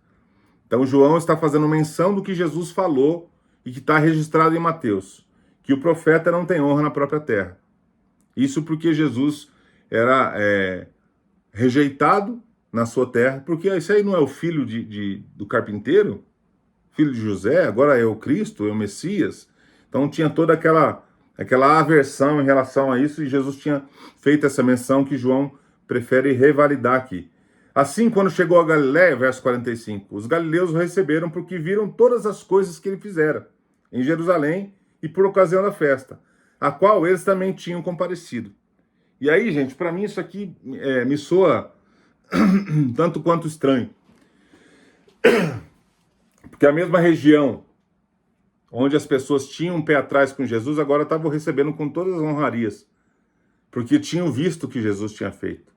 Então João está fazendo menção do que Jesus falou e que está registrado em Mateus, que o profeta não tem honra na própria terra. Isso porque Jesus era rejeitado na sua terra, porque isso aí não é o filho do carpinteiro, filho de José, agora é o Cristo, é o Messias. Então tinha toda aquela aversão em relação a isso, e Jesus tinha feito essa menção que João prefere revalidar aqui. Assim, quando chegou a Galiléia, verso 45, os galileus o receberam porque viram todas as coisas que ele fizera em Jerusalém e por ocasião da festa, a qual eles também tinham comparecido. E aí, gente, para mim isso aqui me soa tanto quanto estranho. Porque a mesma região onde as pessoas tinham um pé atrás com Jesus, agora estavam recebendo com todas as honrarias, porque tinham visto o que Jesus tinha feito.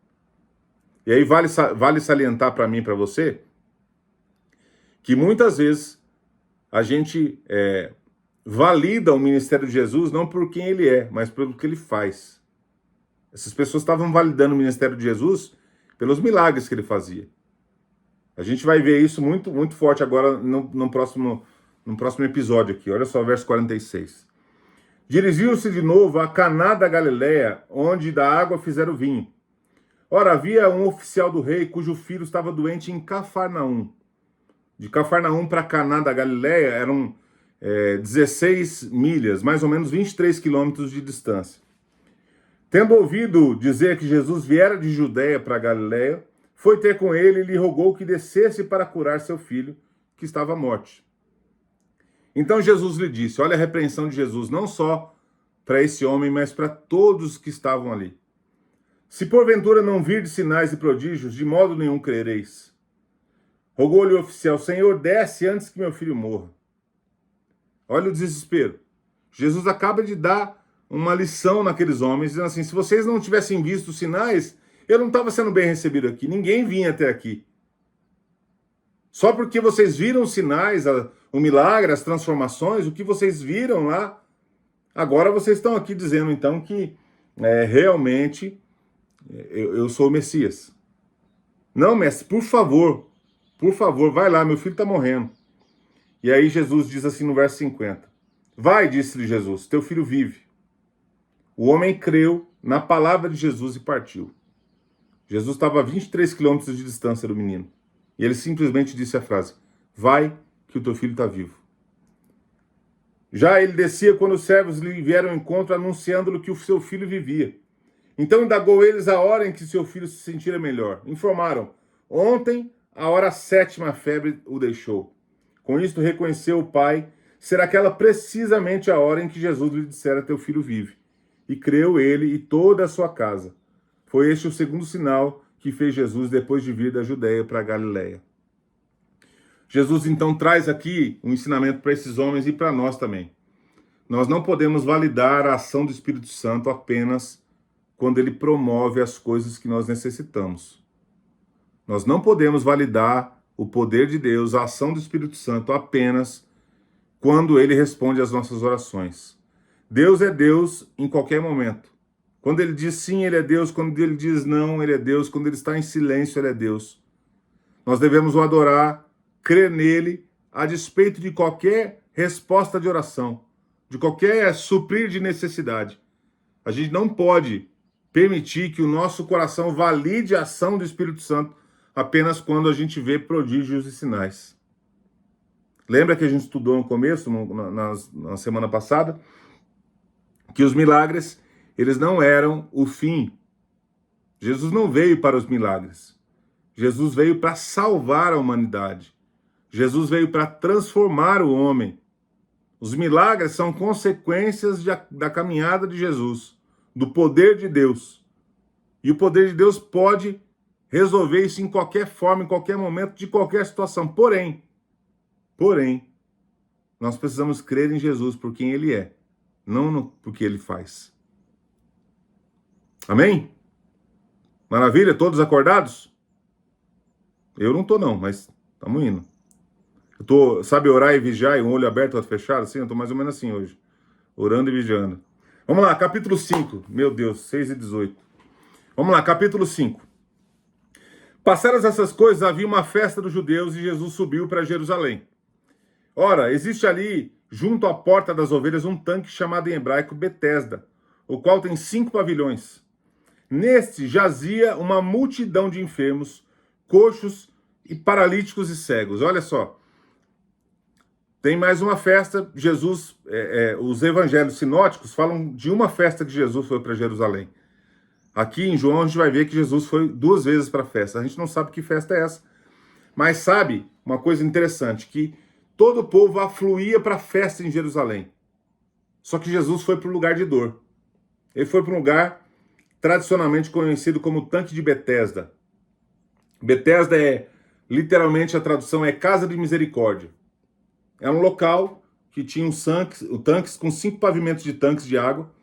E aí vale salientar para mim e para você que muitas vezes a gente valida o ministério de Jesus não por quem ele é, mas pelo que ele faz. Essas pessoas estavam validando o ministério de Jesus pelos milagres que ele fazia. A gente vai ver isso muito, muito forte agora no próximo episódio aqui. Olha só, verso 46. Dirigiu-se de novo a Caná da Galiléia, onde da água fizeram vinho. Ora, havia um oficial do rei cujo filho estava doente em Cafarnaum. De Cafarnaum para Caná da Galiléia eram 16 milhas, mais ou menos 23 quilômetros de distância. Tendo ouvido dizer que Jesus viera de Judeia para Galiléia, foi ter com ele e lhe rogou que descesse para curar seu filho, que estava à morte. Então Jesus lhe disse, olha a repreensão de Jesus, não só para esse homem, mas para todos que estavam ali. Se porventura não virdes sinais e prodígios, de modo nenhum crereis. Rogou-lhe o oficial, Senhor, desce antes que meu filho morra. Olha o desespero. Jesus acaba de dar uma lição naqueles homens, dizendo assim, se vocês não tivessem visto sinais, eu não estava sendo bem recebido aqui, ninguém vinha até aqui. Só porque vocês viram os sinais, o milagre, as transformações, o que vocês viram lá, agora vocês estão aqui dizendo então que realmente eu sou o Messias. Não, mestre, por favor, vai lá, meu filho está morrendo. E aí Jesus diz assim no verso 50, vai, disse-lhe Jesus, teu filho vive. O homem creu na palavra de Jesus e partiu. Jesus estava a 23 quilômetros de distância do menino. E ele simplesmente disse a frase, vai, que o teu filho está vivo. Já ele descia quando os servos lhe vieram ao encontro, anunciando-lhe que o seu filho vivia. Então indagou eles a hora em que seu filho se sentira melhor. Informaram, ontem, a hora 7ª, a febre o deixou. Com isto reconheceu o pai ser aquela precisamente a hora em que Jesus lhe dissera, teu filho vive. E creu ele e toda a sua casa. Foi este o segundo sinal que fez Jesus depois de vir da Judeia para a Galileia. Jesus então traz aqui um ensinamento para esses homens e para nós também. Nós não podemos validar a ação do Espírito Santo apenas quando ele promove as coisas que nós necessitamos. Nós não podemos validar o poder de Deus, a ação do Espírito Santo apenas quando ele responde às nossas orações. Deus é Deus em qualquer momento. Quando ele diz sim, ele é Deus. Quando ele diz não, ele é Deus. Quando ele está em silêncio, ele é Deus. Nós devemos o adorar, crer nele, a despeito de qualquer resposta de oração, de qualquer suprir de necessidade. A gente não pode permitir que o nosso coração valide a ação do Espírito Santo apenas quando a gente vê prodígios e sinais. Lembra que a gente estudou no começo, na semana passada, que os milagres, eles não eram o fim. Jesus não veio para os milagres. Jesus veio para salvar a humanidade. Jesus veio para transformar o homem. Os milagres são consequências da caminhada de Jesus, do poder de Deus. E o poder de Deus pode resolver isso em qualquer forma, em qualquer momento, de qualquer situação. Porém, nós precisamos crer em Jesus por quem ele é, não por que ele faz. Amém? Maravilha? Todos acordados? Eu não tô não, mas estamos indo. Eu tô, sabe, orar e vigiar e um olho aberto e outro fechado? Assim, eu tô mais ou menos assim hoje. Orando e vigiando. Vamos lá, capítulo 5. Meu Deus, 6 e 18. Vamos lá, capítulo 5. Passadas essas coisas, havia uma festa dos judeus e Jesus subiu para Jerusalém. Ora, existe ali, junto à porta das ovelhas, um tanque chamado em hebraico Betesda, o qual tem 5 pavilhões. Neste jazia uma multidão de enfermos, coxos e paralíticos e cegos. Olha só. Tem mais uma festa. Jesus, os evangelhos sinóticos falam de uma festa que Jesus foi para Jerusalém. Aqui em João a gente vai ver que Jesus foi 2 vezes para a festa. A gente não sabe que festa é essa. Mas sabe uma coisa interessante, que todo o povo afluía para a festa em Jerusalém. Só que Jesus foi para o lugar de dor. Ele foi para um lugar tradicionalmente conhecido como Tanque de Betesda. Betesda literalmente a tradução é Casa de Misericórdia. É um local que tinha tanques com 5 pavimentos de tanques de água.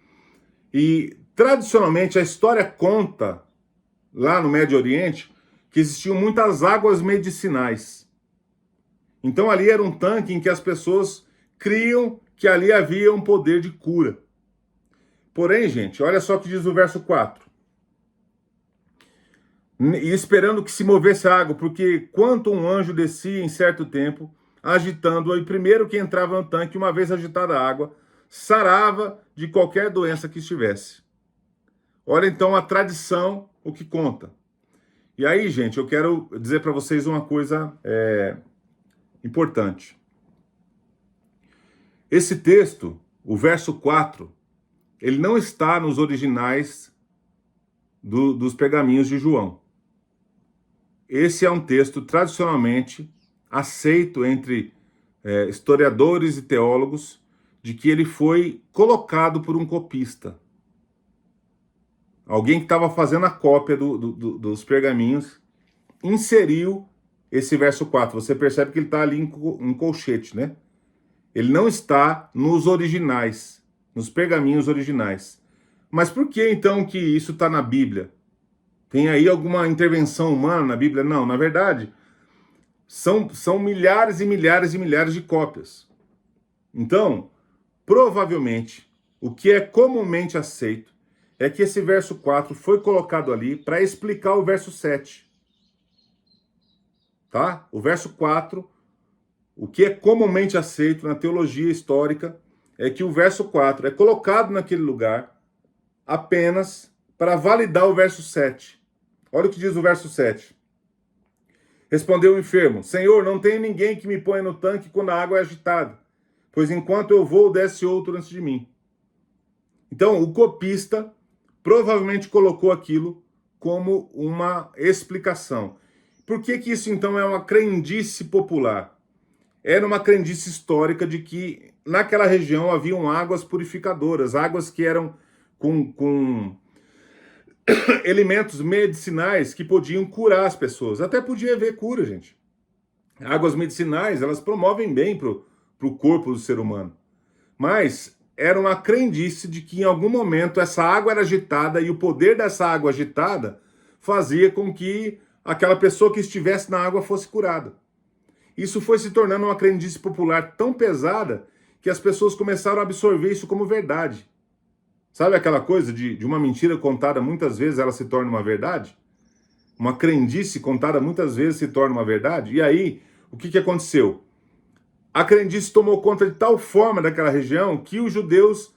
E tradicionalmente a história conta, lá no Médio Oriente, que existiam muitas águas medicinais. Então ali era um tanque em que as pessoas criam que ali havia um poder de cura. Porém, gente, olha só o que diz o verso 4. E esperando que se movesse a água, porque quanto um anjo descia em certo tempo, agitando-a, e primeiro que entrava no tanque, uma vez agitada a água, sarava de qualquer doença que estivesse. Olha então a tradição, o que conta. E aí, gente, eu quero dizer para vocês uma coisa importante. Esse texto, o verso 4, ele não está nos originais dos pergaminhos de João. Esse é um texto tradicionalmente aceito entre historiadores e teólogos de que ele foi colocado por um copista. Alguém que estava fazendo a cópia dos pergaminhos inseriu esse verso 4. Você percebe que ele está ali em colchete, né? Ele não está nos originais, nos pergaminhos originais. Mas por que então que isso está na Bíblia? Tem aí alguma intervenção humana na Bíblia? Não, na verdade, são milhares e milhares e milhares de cópias. Então, provavelmente, o que é comumente aceito é que esse verso 4 foi colocado ali para explicar o verso 7. Tá? O verso 4, o que é comumente aceito na teologia histórica é que o verso 4 é colocado naquele lugar apenas para validar o verso 7. Olha o que diz o verso 7. Respondeu o enfermo: Senhor, não tem ninguém que me ponha no tanque quando a água é agitada, pois enquanto eu vou, desce outro antes de mim. Então, o copista provavelmente colocou aquilo como uma explicação. Por que que isso, então, é uma crendice popular? Era uma crendice histórica de que naquela região haviam águas purificadoras, águas que eram com elementos medicinais que podiam curar as pessoas. Até podia haver cura, gente. Águas medicinais, elas promovem bem para o corpo do ser humano. Mas era uma crendice de que em algum momento essa água era agitada e o poder dessa água agitada fazia com que aquela pessoa que estivesse na água fosse curada. Isso foi se tornando uma crendice popular tão pesada que as pessoas começaram a absorver isso como verdade. Sabe aquela coisa de uma mentira contada muitas vezes ela se torna uma verdade? Uma crendice contada muitas vezes se torna uma verdade? E aí, o que aconteceu? A crendice tomou conta de tal forma daquela região que os judeus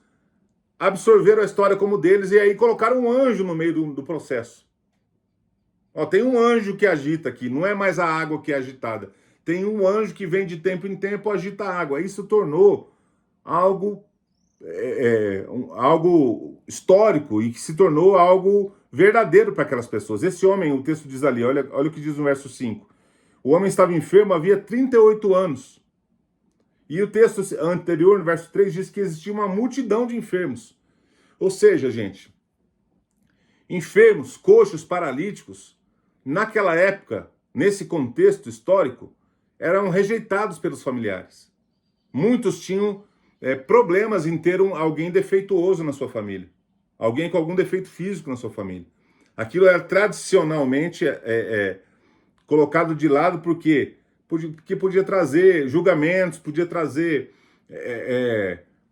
absorveram a história como deles e aí colocaram um anjo no meio do processo. Ó, tem um anjo que agita aqui, não é mais a água que é agitada. Tem um anjo que vem de tempo em tempo, agita a água. Isso tornou algo algo histórico e que se tornou algo verdadeiro para aquelas pessoas. Esse homem, o texto diz ali, olha o que diz no verso 5. O homem estava enfermo havia 38 anos. E o texto anterior, no verso 3, diz que existia uma multidão de enfermos. Ou seja, gente, enfermos, coxos, paralíticos, naquela época, nesse contexto histórico, eram rejeitados pelos familiares. Muitos tinham problemas em ter alguém defeituoso na sua família. Alguém com algum defeito físico na sua família. Aquilo era tradicionalmente colocado de lado porque podia trazer julgamentos, podia trazer...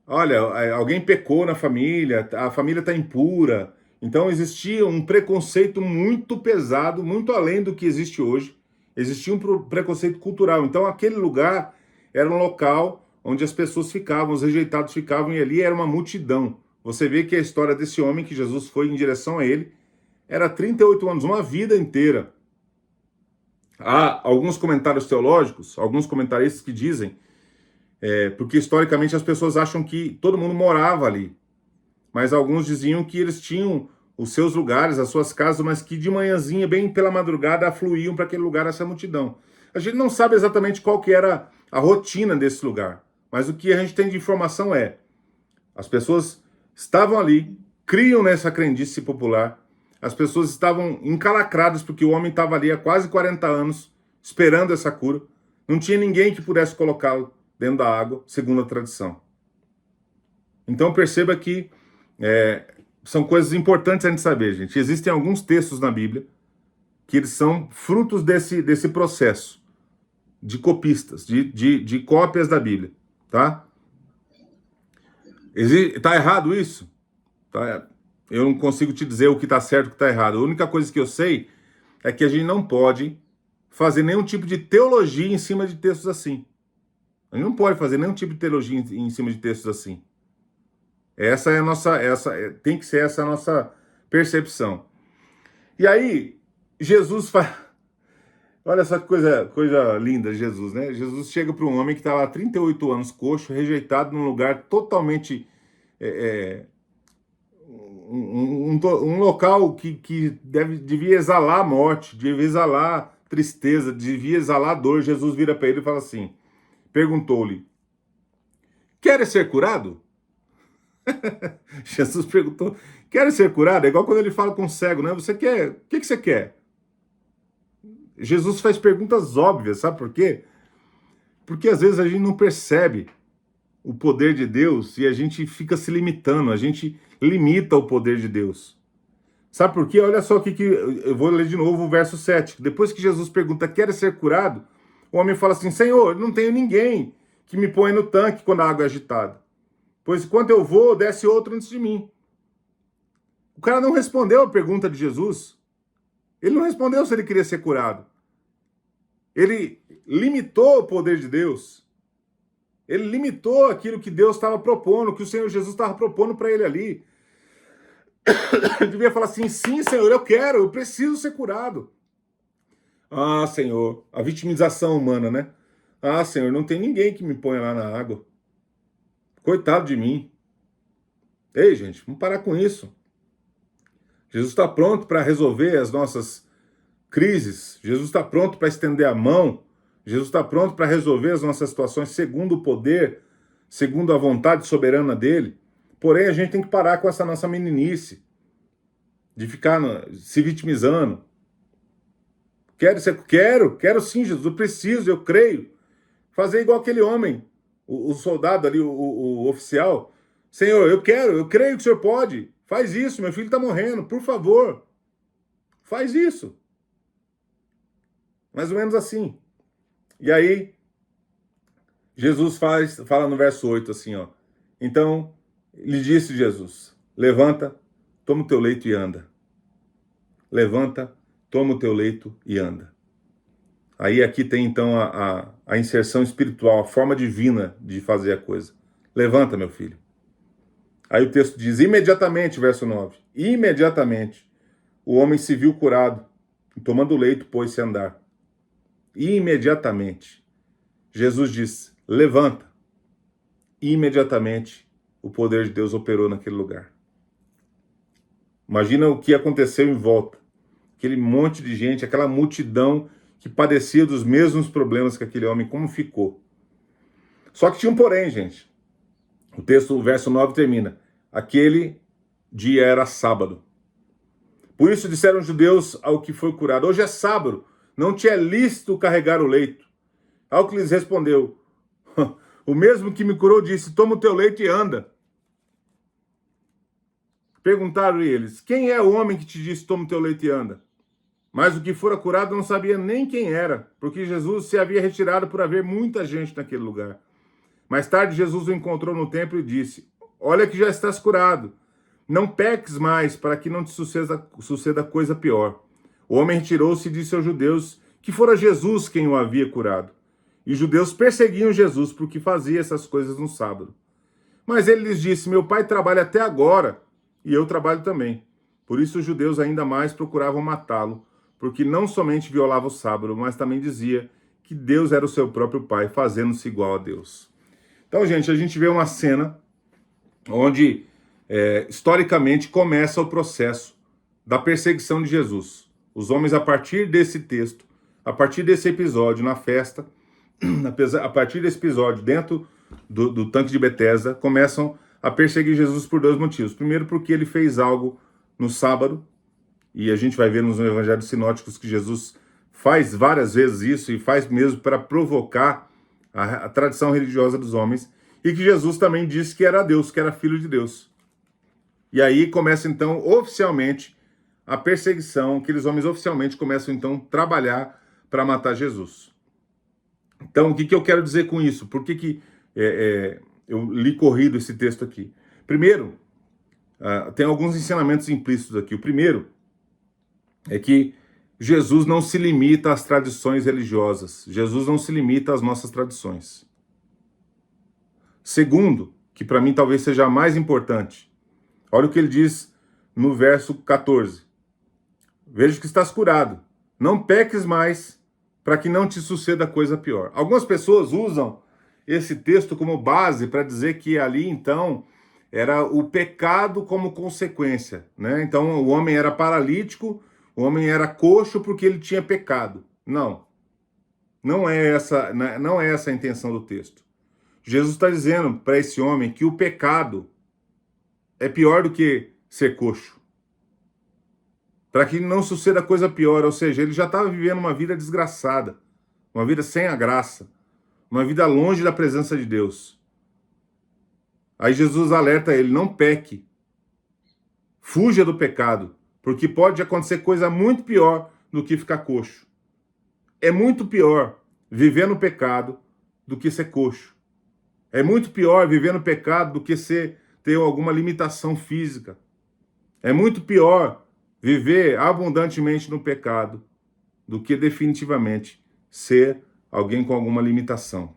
olha, alguém pecou na família, a família está impura. Então existia um preconceito muito pesado, muito além do que existe hoje. Existia um preconceito cultural. Então aquele lugar era um local onde as pessoas ficavam, os rejeitados ficavam, e ali era uma multidão. Você vê que a história desse homem, que Jesus foi em direção a ele, era 38 anos, uma vida inteira. Há alguns comentários teológicos, alguns comentaristas que dizem, porque historicamente as pessoas acham que todo mundo morava ali, mas alguns diziam que eles tinham os seus lugares, as suas casas, mas que de manhãzinha, bem pela madrugada, afluíam para aquele lugar, essa multidão. A gente não sabe exatamente qual que era a rotina desse lugar, mas o que a gente tem de informação as pessoas estavam ali, criam nessa crendice popular, as pessoas estavam encalacradas porque o homem estava ali há quase 40 anos, esperando essa cura, não tinha ninguém que pudesse colocá-lo dentro da água, segundo a tradição. Então perceba que são coisas importantes a gente saber, gente. Existem alguns textos na Bíblia que eles são frutos desse processo de copistas, de cópias da Bíblia, tá? Tá errado isso? Tá? Eu não consigo te dizer o que tá certo e o que tá errado. A única coisa que eu sei é que a gente não pode fazer nenhum tipo de teologia em cima de textos assim. A gente não pode fazer nenhum tipo de teologia em cima de textos assim. Essa é a nossa, tem que ser essa a nossa percepção. E aí, Jesus faz... Olha só que coisa linda, Jesus, né? Jesus chega para um homem que está lá há 38 anos, coxo, rejeitado num lugar totalmente... um local que devia exalar morte, devia exalar tristeza, devia exalar dor. Jesus vira para ele e fala assim, perguntou-lhe: queres ser curado? Jesus perguntou: queres ser curado? É igual quando ele fala com o cego, né? Você quer? O que você quer? Jesus faz perguntas óbvias, sabe por quê? Porque às vezes a gente não percebe o poder de Deus e a gente fica se limitando, a gente limita o poder de Deus. Sabe por quê? Olha só o que eu vou ler de novo o verso 7. Depois que Jesus pergunta: quer ser curado? O homem fala assim: Senhor, não tenho ninguém que me ponha no tanque quando a água é agitada. Pois enquanto eu vou, desce outro antes de mim. O cara não respondeu a pergunta de Jesus. Ele não respondeu se ele queria ser curado. Ele limitou o poder de Deus. Ele limitou aquilo que Deus estava propondo, que o Senhor Jesus estava propondo para ele ali. Ele devia falar assim: sim, Senhor, eu preciso ser curado. Ah, Senhor, a vitimização humana, né? Ah, Senhor, não tem ninguém que me ponha lá na água. Coitado de mim. Ei, gente, vamos parar com isso. Jesus está pronto para resolver as nossas crises. Jesus está pronto para estender a mão. Jesus está pronto para resolver as nossas situações segundo o poder, segundo a vontade soberana dele. Porém, a gente tem que parar com essa nossa meninice de ficar se vitimizando. Quero sim, Jesus, eu preciso, eu creio. Fazer igual aquele homem, o soldado ali, o oficial. Senhor, eu creio que o Senhor pode. Faz isso, meu filho está morrendo, por favor. Faz isso. Mais ou menos assim. E aí, Jesus fala no verso 8 assim, ó. Então, lhe disse Jesus: levanta, toma o teu leito e anda. Levanta, toma o teu leito e anda. Aí aqui tem então a inserção espiritual, a forma divina de fazer a coisa. Levanta, meu filho. Aí o texto diz: imediatamente, verso 9. Imediatamente, o homem se viu curado, e tomando o leito, pôs-se a andar. Imediatamente. Jesus disse: levanta. E imediatamente o poder de Deus operou naquele lugar. Imagina o que aconteceu em volta. Aquele monte de gente, aquela multidão que padecia dos mesmos problemas que aquele homem, como ficou. Só que tinha um porém, gente. O texto, o verso 9 termina: aquele dia era sábado. Por isso disseram os judeus ao que foi curado: hoje é sábado, não te é lícito carregar o leito. Ao que lhes respondeu: o mesmo que me curou disse: toma o teu leito e anda. Perguntaram eles: quem é o homem que te disse: toma o teu leito e anda? Mas o que fora curado não sabia nem quem era, porque Jesus se havia retirado por haver muita gente naquele lugar. Mais tarde, Jesus o encontrou no templo e disse: olha que já estás curado. Não peques mais, para que não te suceda coisa pior. O homem retirou-se e disse aos judeus que fora Jesus quem o havia curado. E os judeus perseguiam Jesus porque fazia essas coisas no sábado. Mas ele lhes disse: meu pai trabalha até agora, e eu trabalho também. Por isso os judeus ainda mais procuravam matá-lo, porque não somente violava o sábado, mas também dizia que Deus era o seu próprio pai, fazendo-se igual a Deus. Então, gente, a gente vê uma cena onde, historicamente, começa o processo da perseguição de Jesus. Os homens, a partir desse texto, a partir desse episódio na festa, a partir desse episódio dentro do tanque de Betesda, começam a perseguir Jesus por dois motivos. Primeiro, porque ele fez algo no sábado, e a gente vai ver nos evangelhos sinóticos que Jesus faz várias vezes isso, e faz mesmo para provocar a tradição religiosa dos homens, e que Jesus também disse que era Deus, que era filho de Deus. E aí começa então oficialmente a perseguição, aqueles homens oficialmente começam então a trabalhar para matar Jesus. Então o que eu quero dizer com isso? Por que eu li corrido esse texto aqui? Primeiro, tem alguns ensinamentos implícitos aqui. O primeiro é que Jesus não se limita às tradições religiosas. Jesus não se limita às nossas tradições. Segundo, que para mim talvez seja a mais importante, olha o que ele diz no verso 14. Vejo que estás curado. Não peques mais, para que não te suceda coisa pior. Algumas pessoas usam esse texto como base para dizer que ali, então, era o pecado como consequência, né? Então, o homem era paralítico, o homem era coxo porque ele tinha pecado. Não Não é essa a intenção do texto. Jesus está dizendo para esse homem que o pecado é pior do que ser coxo. Para que não suceda coisa pior, ou seja, ele já estava vivendo uma vida desgraçada, uma vida sem a graça, uma vida longe da presença de Deus. Aí Jesus alerta ele, não peque, fuja do pecado, porque pode acontecer coisa muito pior do que ficar coxo. É muito pior viver no pecado do que ser coxo. É muito pior viver no pecado do que ter alguma limitação física. É muito pior viver abundantemente no pecado do que definitivamente ser alguém com alguma limitação.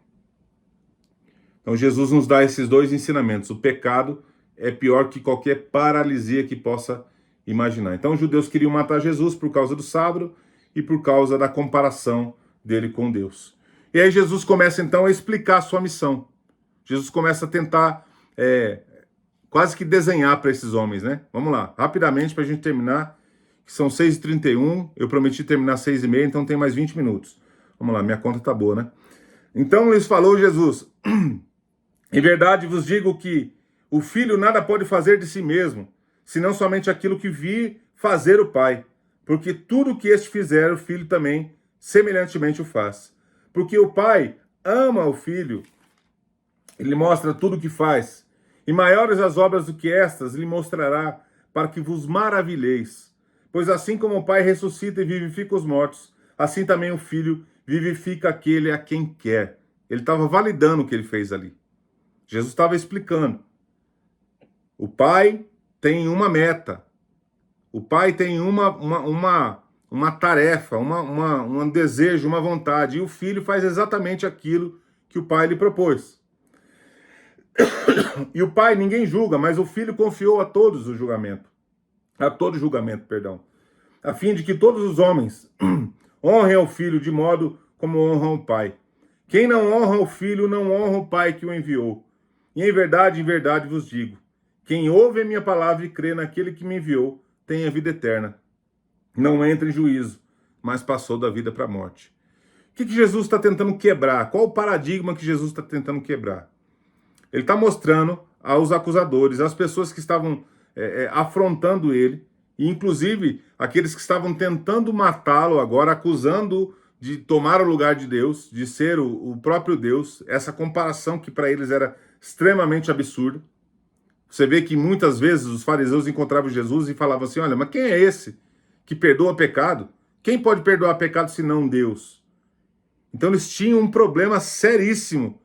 Então Jesus nos dá esses dois ensinamentos. O pecado é pior que qualquer paralisia que possa imaginar. Então os judeus queriam matar Jesus por causa do sábado e por causa da comparação dele com Deus. E aí Jesus começa então a explicar a sua missão. Jesus começa a tentar quase que desenhar para esses homens, né? Vamos lá, rapidamente para a gente terminar, que são 6h31, eu prometi terminar 6h30, então tem mais 20 minutos. Vamos lá, minha conta tá boa, né? Então lhes falou Jesus, em verdade vos digo que o filho nada pode fazer de si mesmo, senão somente aquilo que vir fazer o Pai. Porque tudo que este fizer, o filho também semelhantemente o faz. Porque o Pai ama o filho, ele mostra tudo o que faz. E maiores as obras do que estas lhe mostrará, para que vos maravilheis. Pois assim como o Pai ressuscita e vivifica os mortos, assim também o Filho vivifica aquele a quem quer. Ele estava validando o que ele fez ali. Jesus estava explicando. O Pai tem uma meta. O Pai tem uma tarefa, um desejo, uma vontade. E o Filho faz exatamente aquilo que o Pai lhe propôs. E o Pai ninguém julga, mas o Filho confiou a todos o julgamento. A todo julgamento, perdão. A fim de que todos os homens honrem ao Filho de modo como honram o Pai. Quem não honra o Filho não honra o Pai que o enviou. E em verdade vos digo, quem ouve a minha palavra e crê naquele que me enviou, tem a vida eterna. Não entra em juízo, mas passou da vida para a morte. O que Jesus está tentando quebrar? Qual o paradigma que Jesus está tentando quebrar? Ele está mostrando aos acusadores, às pessoas que estavam afrontando ele, e inclusive aqueles que estavam tentando matá-lo agora, acusando de tomar o lugar de Deus, de ser o próprio Deus, essa comparação que para eles era extremamente absurda. Você vê que muitas vezes os fariseus encontravam Jesus e falavam assim, olha, mas quem é esse que perdoa pecado? Quem pode perdoar pecado senão Deus? Então eles tinham um problema seríssimo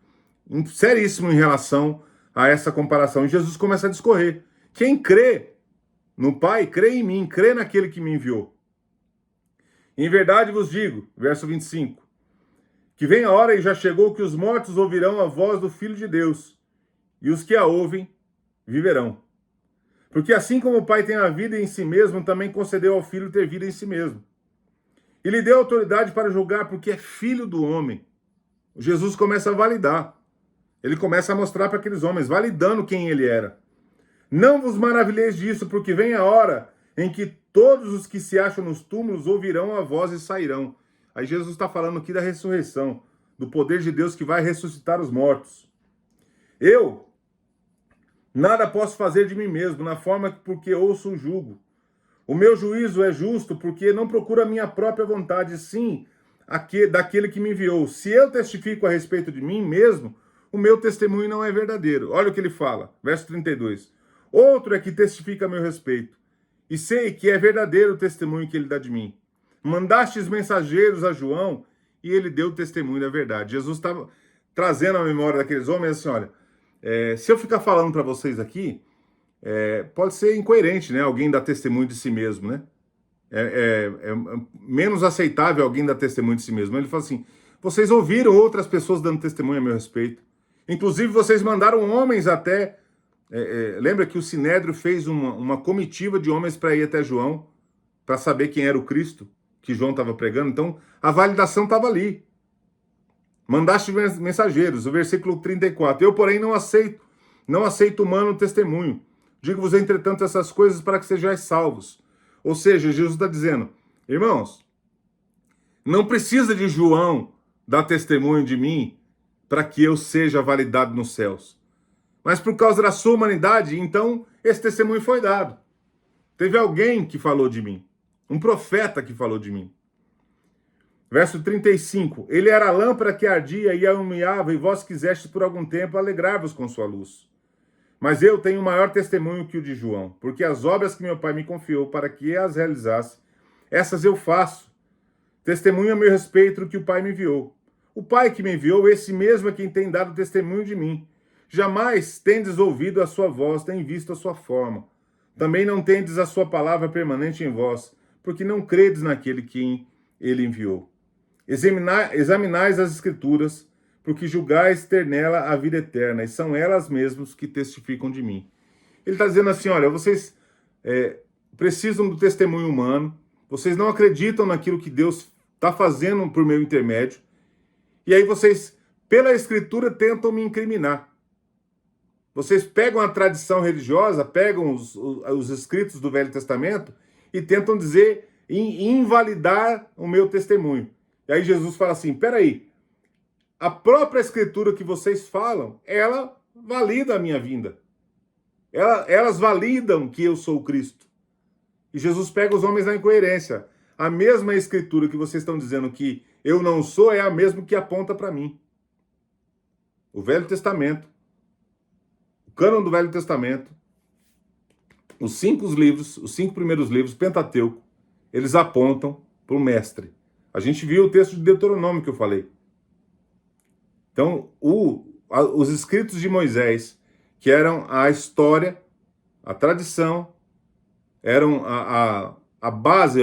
em relação a essa comparação. E Jesus começa a discorrer. Quem crê no Pai, crê em mim, crê naquele que me enviou. Em verdade vos digo, verso 25, que vem a hora e já chegou que os mortos ouvirão a voz do Filho de Deus, e os que a ouvem viverão. Porque assim como o Pai tem a vida em si mesmo, também concedeu ao Filho ter vida em si mesmo. E lhe deu autoridade para julgar, porque é filho do homem. Jesus começa a validar. Ele começa a mostrar para aqueles homens, validando quem ele era. Não vos maravilheis disso, porque vem a hora em que todos os que se acham nos túmulos ouvirão a voz e sairão. Aí Jesus está falando aqui da ressurreição, do poder de Deus que vai ressuscitar os mortos. Eu nada posso fazer de mim mesmo, na forma porque ouço o jugo. O meu juízo é justo, porque não procuro a minha própria vontade, sim daquele que me enviou. Se eu testifico a respeito de mim mesmo, o meu testemunho não é verdadeiro. Olha o que ele fala, verso 32. Outro é que testifica a meu respeito, e sei que é verdadeiro o testemunho que ele dá de mim. Mandastes mensageiros a João, e ele deu testemunho da verdade. Jesus estava trazendo a memória daqueles homens assim, olha, se eu ficar falando para vocês aqui, pode ser incoerente, né? Alguém dar testemunho de si mesmo, né? É menos aceitável alguém dar testemunho de si mesmo. Ele fala assim, vocês ouviram outras pessoas dando testemunho a meu respeito. Inclusive, vocês mandaram homens até... lembra que o Sinédrio fez uma comitiva de homens para ir até João, para saber quem era o Cristo que João estava pregando. Então, a validação estava ali. Mandaste mensageiros, o versículo 34. Eu, porém, não aceito humano testemunho. Digo-vos, entretanto, essas coisas para que sejais salvos. Ou seja, Jesus está dizendo, irmãos, não precisa de João dá testemunho de mim para que eu seja validado nos céus. Mas por causa da sua humanidade, então esse testemunho foi dado. Teve alguém que falou de mim, um profeta que falou de mim. Verso 35, ele era a lâmpada que ardia e iluminava, e vós quisestes por algum tempo alegrar-vos com sua luz. Mas eu tenho maior testemunho que o de João, porque as obras que meu pai me confiou para que as realizasse, essas eu faço. Testemunho a meu respeito que o pai me enviou. O pai que me enviou, esse mesmo é quem tem dado testemunho de mim. Jamais tendes ouvido a sua voz, nem visto a sua forma. Também não tendes a sua palavra permanente em vós, porque não credes naquele que ele enviou. Examinais as Escrituras, porque julgais ter nela a vida eterna, e são elas mesmas que testificam de mim. Ele está dizendo assim, olha, vocês precisam do testemunho humano, vocês não acreditam naquilo que Deus está fazendo por meu intermédio, e aí vocês, pela Escritura, tentam me incriminar. Vocês pegam a tradição religiosa, pegam os escritos do Velho Testamento e tentam dizer, invalidar o meu testemunho. E aí Jesus fala assim, peraí, a própria Escritura que vocês falam, ela valida a minha vinda. Elas validam que eu sou o Cristo. E Jesus pega os homens na incoerência. A mesma Escritura que vocês estão dizendo que eu não sou é a mesma que aponta para mim. O Velho Testamento, o cânon do Velho Testamento, os 5 primeiros livros, Pentateuco, eles apontam para o Mestre. A gente viu o texto de Deuteronômio que eu falei. Então, os escritos de Moisés, que eram a história, a tradição, eram a base,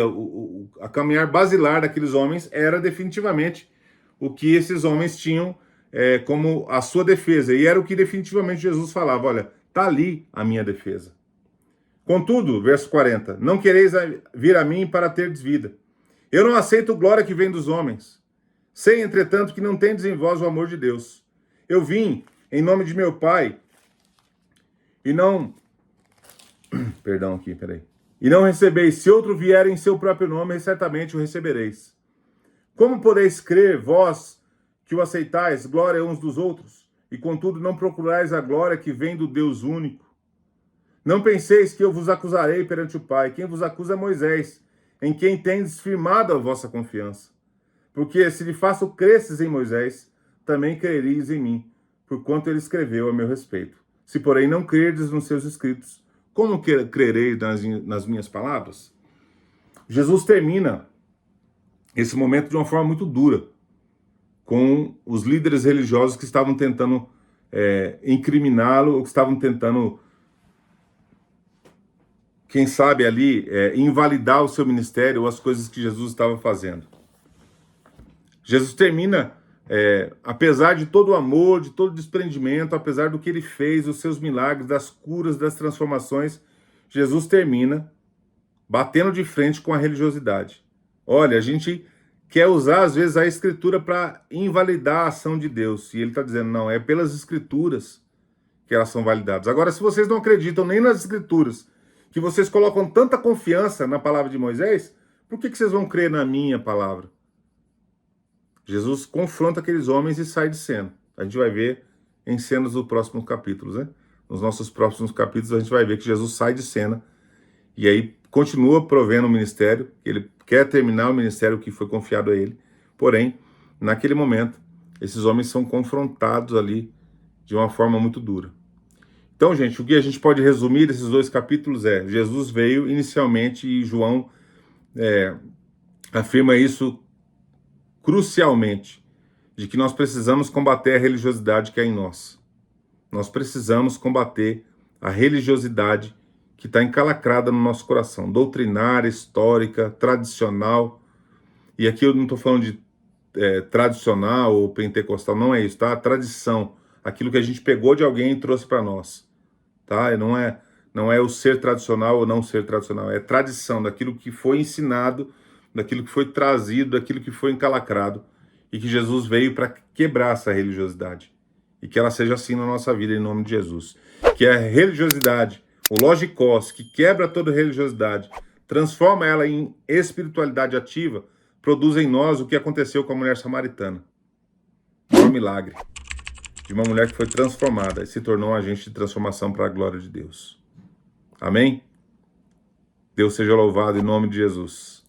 a caminhar basilar daqueles homens, era definitivamente o que esses homens tinham como a sua defesa. E era o que definitivamente Jesus falava, olha, está ali a minha defesa. Contudo, verso 40, não quereis vir a mim para terdes vida. Eu não aceito glória que vem dos homens. Sei, entretanto, que não tendes em vós o amor de Deus. Eu vim em nome de meu Pai e não... Perdão aqui, peraí. E não recebeis. Se outro vier em seu próprio nome, certamente o recebereis. Como podeis crer, vós que o aceitais, glória uns dos outros, e contudo não procurais a glória que vem do Deus único? Não penseis que eu vos acusarei perante o Pai. Quem vos acusa é Moisés, em quem tendes firmado a vossa confiança. Porque se de fato cresces em Moisés, também crereis em mim, porquanto ele escreveu a meu respeito. Se, porém, não crerdes nos seus escritos, como crereis nas minhas palavras? Jesus termina esse momento de uma forma muito dura, com os líderes religiosos que estavam tentando incriminá-lo, ou que estavam tentando, quem sabe ali, invalidar o seu ministério ou as coisas que Jesus estava fazendo. Jesus termina, apesar de todo o amor, de todo o desprendimento, apesar do que ele fez, os seus milagres, das curas, das transformações, Jesus termina batendo de frente com a religiosidade. Olha, a gente quer usar, às vezes, a Escritura para invalidar a ação de Deus. E ele está dizendo, não, é pelas Escrituras que elas são validadas. Agora, se vocês não acreditam nem nas Escrituras, que vocês colocam tanta confiança na palavra de Moisés, por que vocês vão crer na minha palavra? Jesus confronta aqueles homens e sai de cena. A gente vai ver em cenas dos próximos capítulos, né? Nos nossos próximos capítulos a gente vai ver que Jesus sai de cena e aí continua provendo o ministério. Ele quer terminar o ministério que foi confiado a ele. Porém, naquele momento, esses homens são confrontados ali de uma forma muito dura. Então, gente, o que a gente pode resumir desses 2 capítulos é: Jesus veio inicialmente, e João afirma isso crucialmente, de que nós precisamos combater a religiosidade que há em nós. Nós precisamos combater a religiosidade que está encalacrada no nosso coração, doutrinária, histórica, tradicional. E aqui eu não estou falando de tradicional ou pentecostal, não é isso, tá? A tradição, aquilo que a gente pegou de alguém e trouxe para nós, tá? E não é o ser tradicional ou não ser tradicional, é tradição, daquilo que foi ensinado, daquilo que foi trazido, daquilo que foi encalacrado, e que Jesus veio para quebrar essa religiosidade, e que ela seja assim na nossa vida, em nome de Jesus. Que a religiosidade, o logikos, que quebra toda religiosidade, transforma ela em espiritualidade ativa, produz em nós o que aconteceu com a mulher samaritana. milagre. De uma mulher que foi transformada e se tornou um agente de transformação para a glória de Deus. Amém? Deus seja louvado em nome de Jesus.